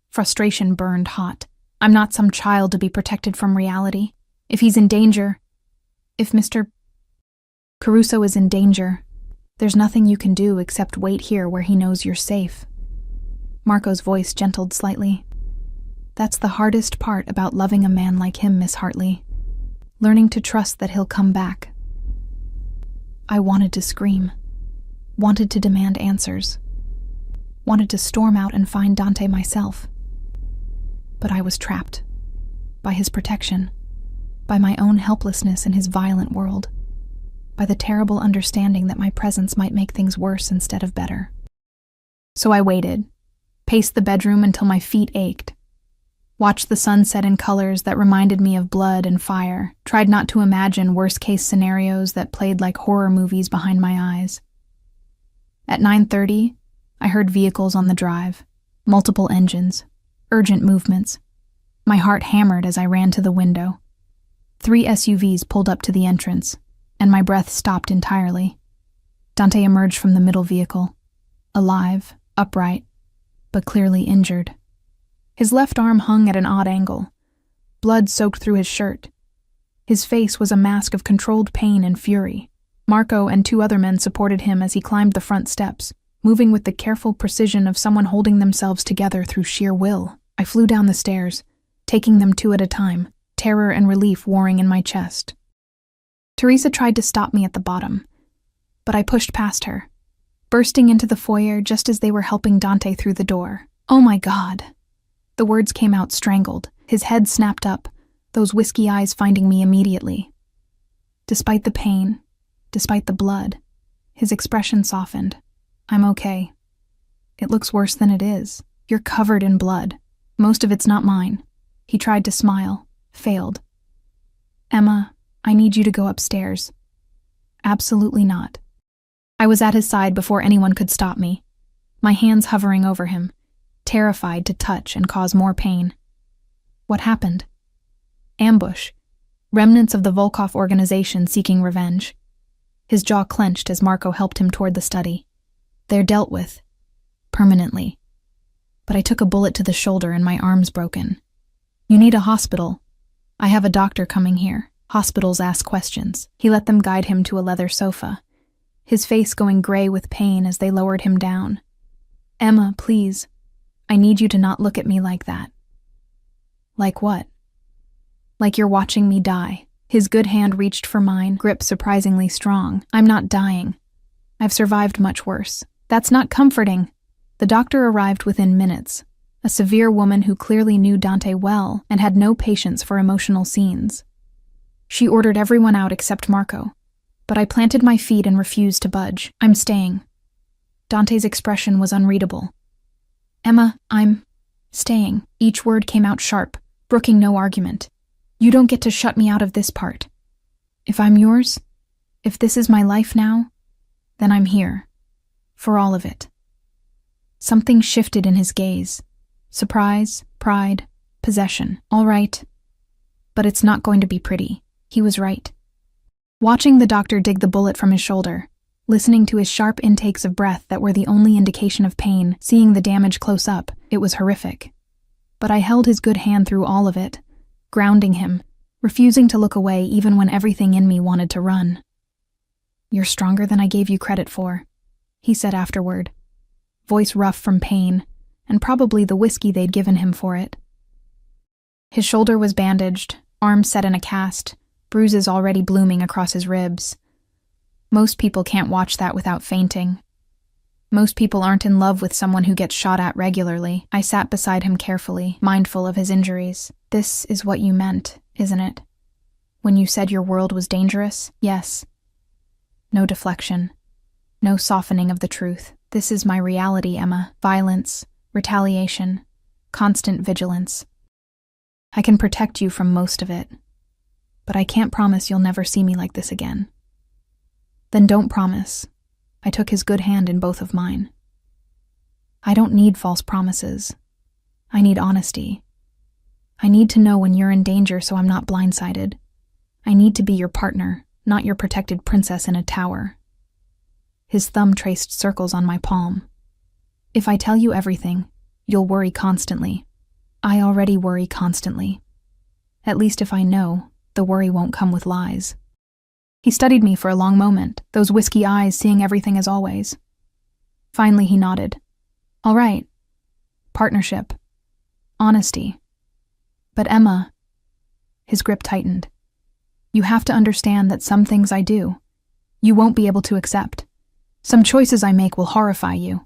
S1: Frustration burned hot. I'm not some child to be protected from reality. If he's in danger, if Mr. Caruso is in danger, there's nothing you can do except wait here where he knows you're safe. Marco's voice gentled slightly. That's the hardest part about loving a man like him, Miss Hartley. Learning to trust that he'll come back. I wanted to scream. Wanted to demand answers. Wanted to storm out and find Dante myself. But I was trapped. By his protection. By my own helplessness in his violent world. By the terrible understanding that my presence might make things worse instead of better. So I waited. Paced the bedroom until my feet ached. Watched the sun set in colors that reminded me of blood and fire. Tried not to imagine worst-case scenarios that played like horror movies behind my eyes. At 9:30, I heard vehicles on the drive. Multiple engines. Urgent movements. My heart hammered as I ran to the window. 3 SUVs pulled up to the entrance, and my breath stopped entirely. Dante emerged from the middle vehicle. Alive, upright, but clearly injured. His left arm hung at an odd angle. Blood soaked through his shirt. His face was a mask of controlled pain and fury. Marco and 2 other men supported him as he climbed the front steps, moving with the careful precision of someone holding themselves together through sheer will. I flew down the stairs, taking them 2 at a time, terror and relief warring in my chest. Teresa tried to stop me at the bottom, but I pushed past her, bursting into the foyer just as they were helping Dante through the door. Oh my God! The words came out strangled. His head snapped up, those whiskey eyes finding me immediately. Despite the pain, despite the blood, his expression softened. I'm okay. It looks worse than it is. You're covered in blood. Most of it's not mine. He tried to smile, failed. Emma, I need you to go upstairs. Absolutely not. I was at his side before anyone could stop me, my hands hovering over him, terrified to touch and cause more pain. What happened? Ambush. Remnants of the Volkov organization seeking revenge. His jaw clenched as Marco helped him toward the study. They're dealt with. Permanently. But I took a bullet to the shoulder and my arm's broken. You need a hospital. I have a doctor coming here. Hospitals ask questions. He let them guide him to a leather sofa, his face going gray with pain as they lowered him down. Emma, please. I need you to not look at me like that. Like what? Like you're watching me die. His good hand reached for mine, grip surprisingly strong. I'm not dying. I've survived much worse. That's not comforting. The doctor arrived within minutes, a severe woman who clearly knew Dante well and had no patience for emotional scenes. She ordered everyone out except Marco, but I planted my feet and refused to budge. I'm staying. Dante's expression was unreadable. Emma, I'm staying. Each word came out sharp, brooking no argument. You don't get to shut me out of this part. If I'm yours, if this is my life now, then I'm here. For all of it. Something shifted in his gaze. Surprise, pride, possession. All right. But it's not going to be pretty. He was right. Watching the doctor dig the bullet from his shoulder, listening to his sharp intakes of breath that were the only indication of pain, seeing the damage close up, it was horrific. But I held his good hand through all of it, grounding him, refusing to look away even when everything in me wanted to run. "You're stronger than I gave you credit for," he said afterward, voice rough from pain, and probably the whiskey they'd given him for it. His shoulder was bandaged, arm set in a cast, bruises already blooming across his ribs. Most people can't watch that without fainting. Most people aren't in love with someone who gets shot at regularly. I sat beside him carefully, mindful of his injuries. "This is what you meant, isn't it? When you said your world was dangerous?" "Yes." No deflection. No softening of the truth. "This is my reality, Emma. Violence, retaliation, constant vigilance. I can protect you from most of it, but I can't promise you'll never see me like this again." "Then don't promise." I took his good hand in both of mine. "I don't need false promises. I need honesty. I need to know when you're in danger so I'm not blindsided. I need to be your partner, not your protected princess in a tower." His thumb traced circles on my palm. "If I tell you everything, you'll worry constantly. I already worry constantly. At least if I know, the worry won't come with lies." He studied me for a long moment, those whiskey eyes seeing everything as always. Finally he nodded. "All right. Partnership. Honesty. But Emma," his grip tightened, "you have to understand that some things I do, you won't be able to accept. Some choices I make will horrify you.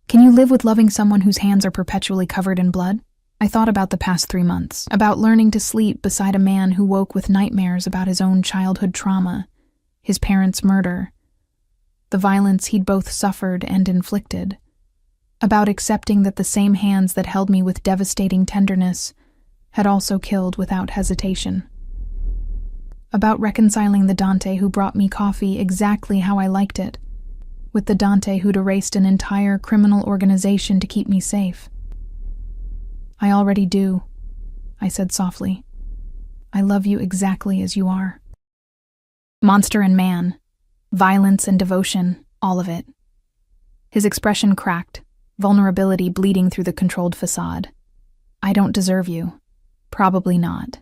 S1: Can you live with loving someone whose hands are perpetually covered in blood?" I thought about the past 3 months, about learning to sleep beside a man who woke with nightmares about his own childhood trauma, his parents' murder, the violence he'd both suffered and inflicted, about accepting that the same hands that held me with devastating tenderness had also killed without hesitation, about reconciling the Dante who brought me coffee exactly how I liked it, with the Dante who'd erased an entire criminal organization to keep me safe. "I already do," I said softly. "I love you exactly as you are. Monster and man, violence and devotion, all of it." His expression cracked, vulnerability bleeding through the controlled facade. "I don't deserve you. Probably not.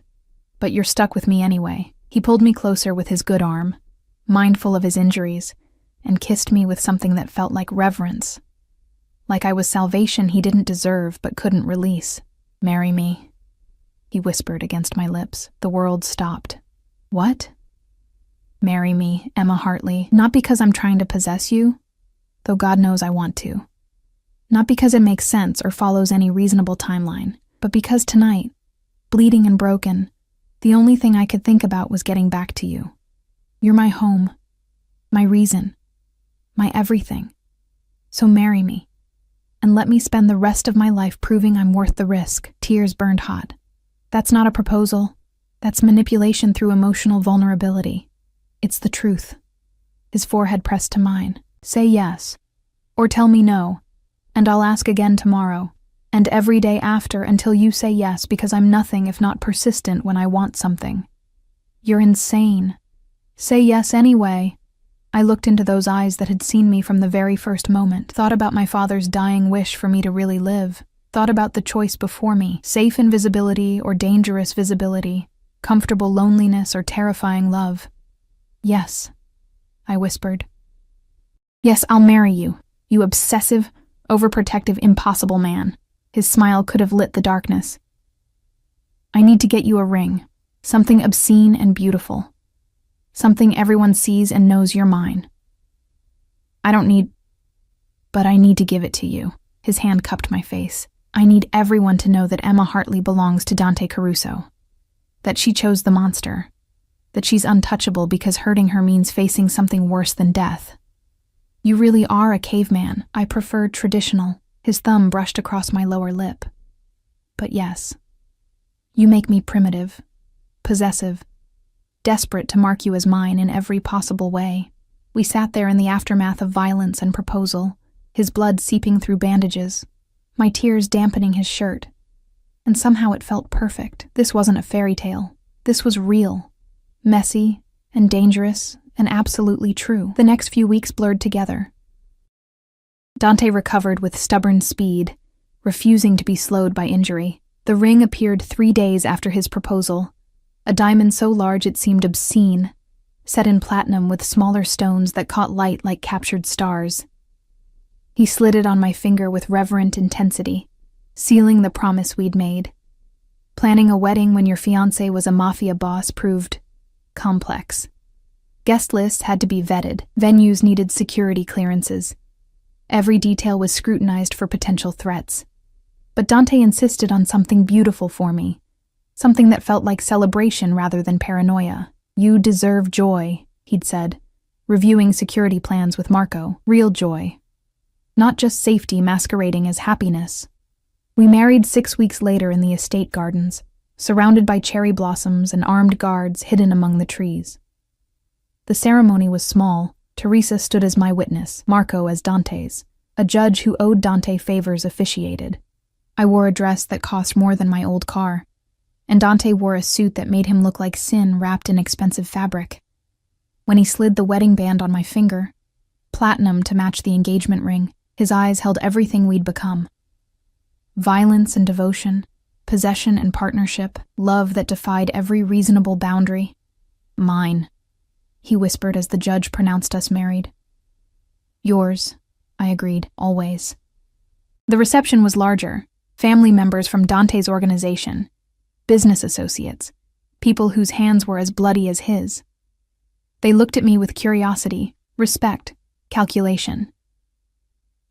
S1: But you're stuck with me anyway." He pulled me closer with his good arm, mindful of his injuries, and kissed me with something that felt like reverence. Like I was salvation he didn't deserve but couldn't release. "Marry me," he whispered against my lips. The world stopped. "What?" "Marry me, Emma Hartley. Not because I'm trying to possess you, though God knows I want to. Not because it makes sense or follows any reasonable timeline, but because tonight, bleeding and broken, the only thing I could think about was getting back to you. You're my home, my reason, my everything. So marry me. And let me spend the rest of my life proving I'm worth the risk." Tears burned hot. "That's not a proposal. That's manipulation through emotional vulnerability. It's the truth." His forehead pressed to mine. "Say yes, or tell me no, and I'll ask again tomorrow, and every day after until you say yes, because I'm nothing if not persistent when I want something." "You're insane. Say yes anyway." I looked into those eyes that had seen me from the very first moment, thought about my father's dying wish for me to really live, thought about the choice before me, safe invisibility or dangerous visibility, comfortable loneliness or terrifying love. "Yes," I whispered. "Yes, I'll marry you, you obsessive, overprotective, impossible man." His smile could have lit the darkness. "I need to get you a ring, something obscene and beautiful. Something everyone sees and knows you're mine. I don't need, but I need to give it to you." His hand cupped my face. "I need everyone to know that Emma Hartley belongs to Dante Caruso. That she chose the monster. That she's untouchable because hurting her means facing something worse than death. You really are a caveman. I prefer traditional." His thumb brushed across my lower lip. "But yes, you make me primitive, possessive, desperate to mark you as mine in every possible way." We sat there in the aftermath of violence and proposal, his blood seeping through bandages, my tears dampening his shirt. And somehow it felt perfect. This wasn't a fairy tale. This was real, messy and dangerous and absolutely true. The next few weeks blurred together. Dante recovered with stubborn speed, refusing to be slowed by injury. The ring appeared 3 days after his proposal, a diamond so large it seemed obscene, set in platinum with smaller stones that caught light like captured stars. He slid it on my finger with reverent intensity, sealing the promise we'd made. Planning a wedding when your fiancé was a Mafia boss proved complex. Guest lists had to be vetted, venues needed security clearances. Every detail was scrutinized for potential threats. But Dante insisted on something beautiful for me, something that felt like celebration rather than paranoia. "You deserve joy," he'd said, reviewing security plans with Marco. Real joy. Not just safety masquerading as happiness. We married 6 weeks later in the estate gardens, surrounded by cherry blossoms and armed guards hidden among the trees. The ceremony was small. Teresa stood as my witness, Marco as Dante's. A judge who owed Dante favors officiated. I wore a dress that cost more than my old car, and Dante wore a suit that made him look like sin wrapped in expensive fabric. When he slid the wedding band on my finger, platinum to match the engagement ring, his eyes held everything we'd become. Violence and devotion, possession and partnership, love that defied every reasonable boundary. Mine, he whispered as the judge pronounced us married. Yours, I agreed, always. The reception was larger. Family members from Dante's organization, business associates, people whose hands were as bloody as his. They looked at me with curiosity, respect, calculation.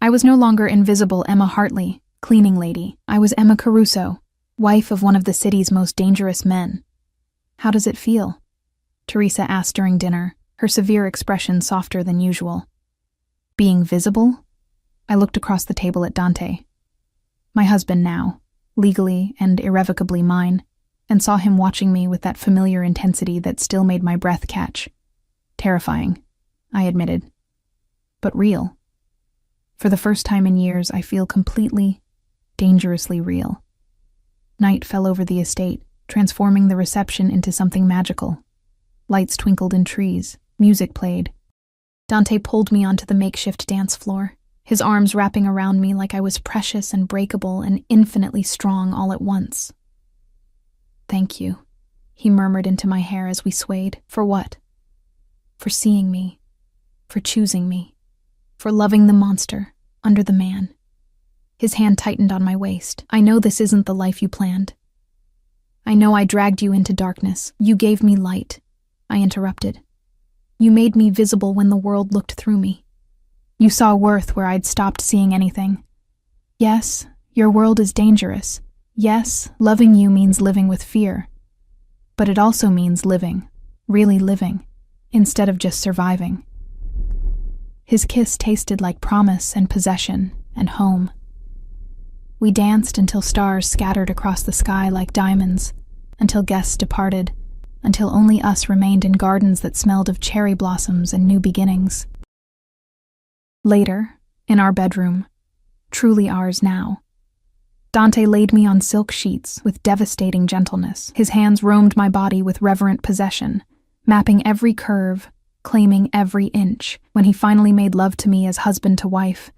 S1: I was no longer invisible Emma Hartley, cleaning lady. I was Emma Caruso, wife of one of the city's most dangerous men. "How does it feel?" Teresa asked during dinner, her severe expression softer than usual. "Being visible?" I looked across the table at Dante. My husband now, legally and irrevocably mine, and saw him watching me with that familiar intensity that still made my breath catch. Terrifying, I admitted. But real. For the first time in years, I feel completely, dangerously real. Night fell over the estate, transforming the reception into something magical. Lights twinkled in trees, music played. Dante pulled me onto the makeshift dance floor, his arms wrapping around me like I was precious and breakable and infinitely strong all at once. "Thank you," he murmured into my hair as we swayed. "For what?" "For seeing me, for choosing me, for loving the monster under the man." His hand tightened on my waist. "I know this isn't the life you planned. I know I dragged you into darkness. You gave me light," I interrupted. "You made me visible when the world looked through me. You saw worth where I'd stopped seeing anything. Yes, your world is dangerous. Yes, loving you means living with fear. But it also means living, really living, instead of just surviving." His kiss tasted like promise and possession and home. We danced until stars scattered across the sky like diamonds, until guests departed, until only us remained in gardens that smelled of cherry blossoms and new beginnings. Later, in our bedroom, truly ours now, Dante laid me on silk sheets with devastating gentleness. His hands roamed my body with reverent possession, mapping every curve, claiming every inch. When he finally made love to me as husband to wife,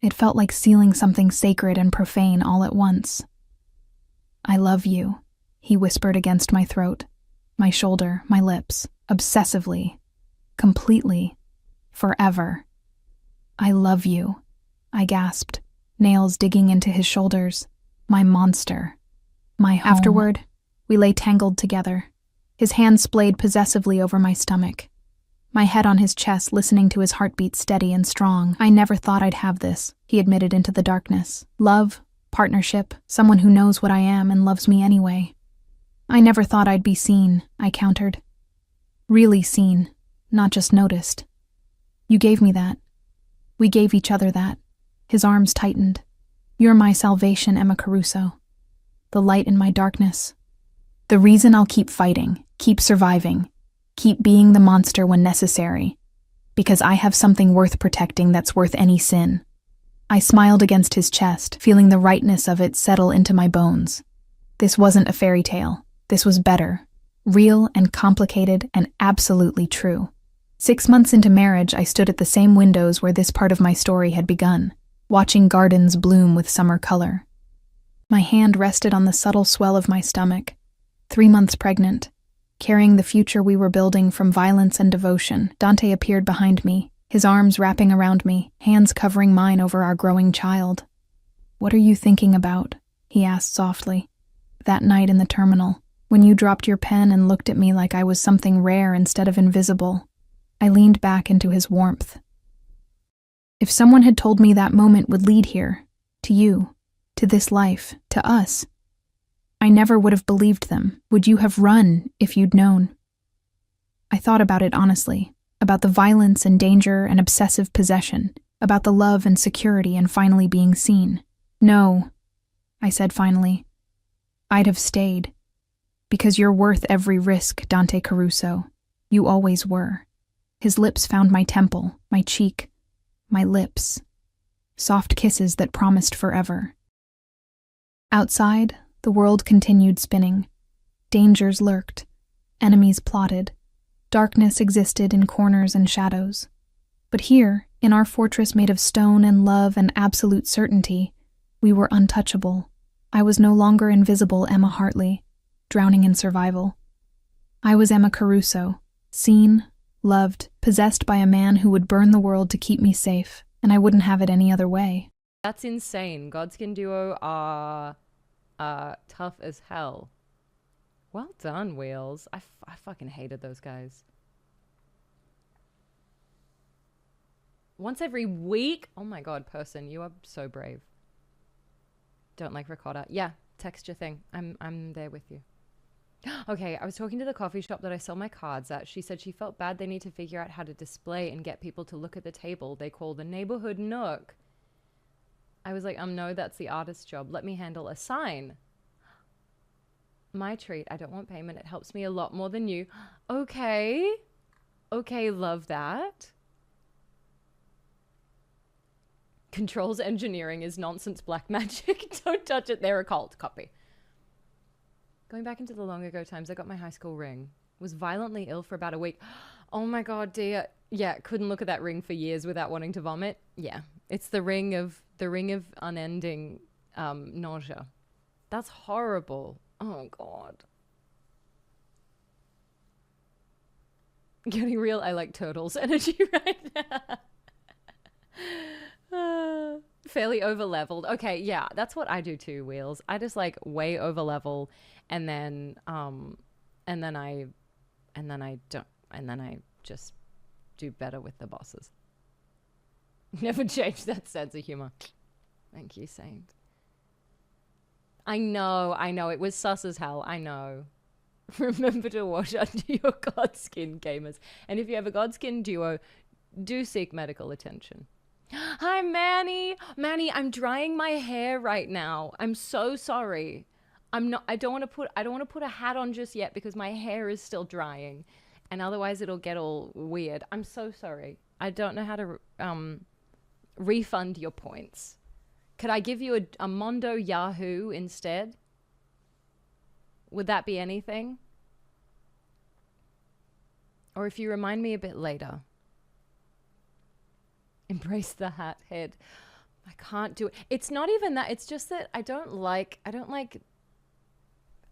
S1: it felt like sealing something sacred and profane all at once. "I love you," he whispered against my throat, my shoulder, my lips, obsessively, completely, forever. "I love you," I gasped, nails digging into his shoulders. "My monster. My home." Afterward, we lay tangled together, his hand splayed possessively over my stomach, my head on his chest listening to his heartbeat steady and strong. "I never thought I'd have this," he admitted into the darkness. "Love, partnership, someone who knows what I am and loves me anyway. I never thought I'd be seen," I countered. "Really seen, not just noticed. You gave me that. We gave each other that." His arms tightened. "You're my salvation, Emma Caruso. The light in my darkness. The reason I'll keep fighting, keep surviving, keep being the monster when necessary. Because I have something worth protecting that's worth any sin." I smiled against his chest, feeling the rightness of it settle into my bones. This wasn't a fairy tale. This was better, real and complicated and absolutely true. 6 months into marriage, I stood at the same windows where this part of my story had begun, watching gardens bloom with summer color. My hand rested on the subtle swell of my stomach. 3 months pregnant. Carrying the future we were building from violence and devotion, Dante appeared behind me, his arms wrapping around me, hands covering mine over our growing child. "What are you thinking about?" he asked softly. "That night in the terminal, when you dropped your pen and looked at me like I was something rare instead of invisible." I leaned back into his warmth. If someone had told me that moment would lead here, to you, to this life, to us, I never would have believed them. Would you have run if you'd known? I thought about it honestly, about the violence and danger and obsessive possession, about the love and security and finally being seen. "No," I said finally. "I'd have stayed. Because you're worth every risk, Dante Caruso. You always were." His lips found my temple, my cheek, my lips. Soft kisses that promised forever. Outside, the world continued spinning. Dangers lurked. Enemies plotted. Darkness existed in corners and shadows. But here, in our fortress made of stone and love and absolute certainty, we were untouchable. I was no longer invisible Emma Hartley, drowning in survival. I was Emma Caruso, seen, loved, possessed by a man who would burn the world to keep me safe, and I wouldn't have it any other way.
S2: That's insane. Godskin Duo are tough as hell. Well done, Wheels. I fucking hated those guys. Once every week? Oh my god, person, you are so brave. Don't like ricotta. Yeah, texture thing. I'm there with you. Okay, I was talking to the coffee shop that I sell my cards at. She said she felt bad they need to figure out how to display and get people to look at the table they call the neighborhood nook. I was like, no, that's the artist's job. Let me handle a sign. My treat. I don't want payment. It helps me a lot more than you. Okay. Okay, love that. Controls engineering is nonsense black magic. Don't touch it. They're a cult. Copy. Going back into the long ago times, I got my high school ring. Was violently ill for about a week. Oh my god, dear. Yeah, couldn't look at that ring for years without wanting to vomit. Yeah, it's the ring of unending nausea. That's horrible. Oh god. Getting real, I like turtles energy right now. Fairly over leveled. Okay, yeah, that's what I do too, Wheels. I just like way over level and then I just do better with the bosses. Never change that sense of humor. Thank you, Saint. I know. It was sus as hell. I know. Remember to wash under your Godskin, gamers. And if you have a Godskin duo, do seek medical attention. Hi, Manny. Manny, I'm drying my hair right now. I'm so sorry. I don't want to put a hat on just yet because my hair is still drying, and otherwise it'll get all weird. I'm so sorry. I don't know how to refund your points. Could I give you a Mondo Yahoo instead? Would that be anything? Or if you remind me a bit later. Embrace the hat head. I can't do it. It's not even that. It's just that I don't like.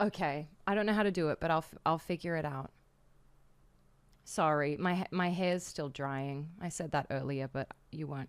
S2: Okay, I don't know how to do it, but I'll figure it out. Sorry, my hair's still drying. I said that earlier, but you weren't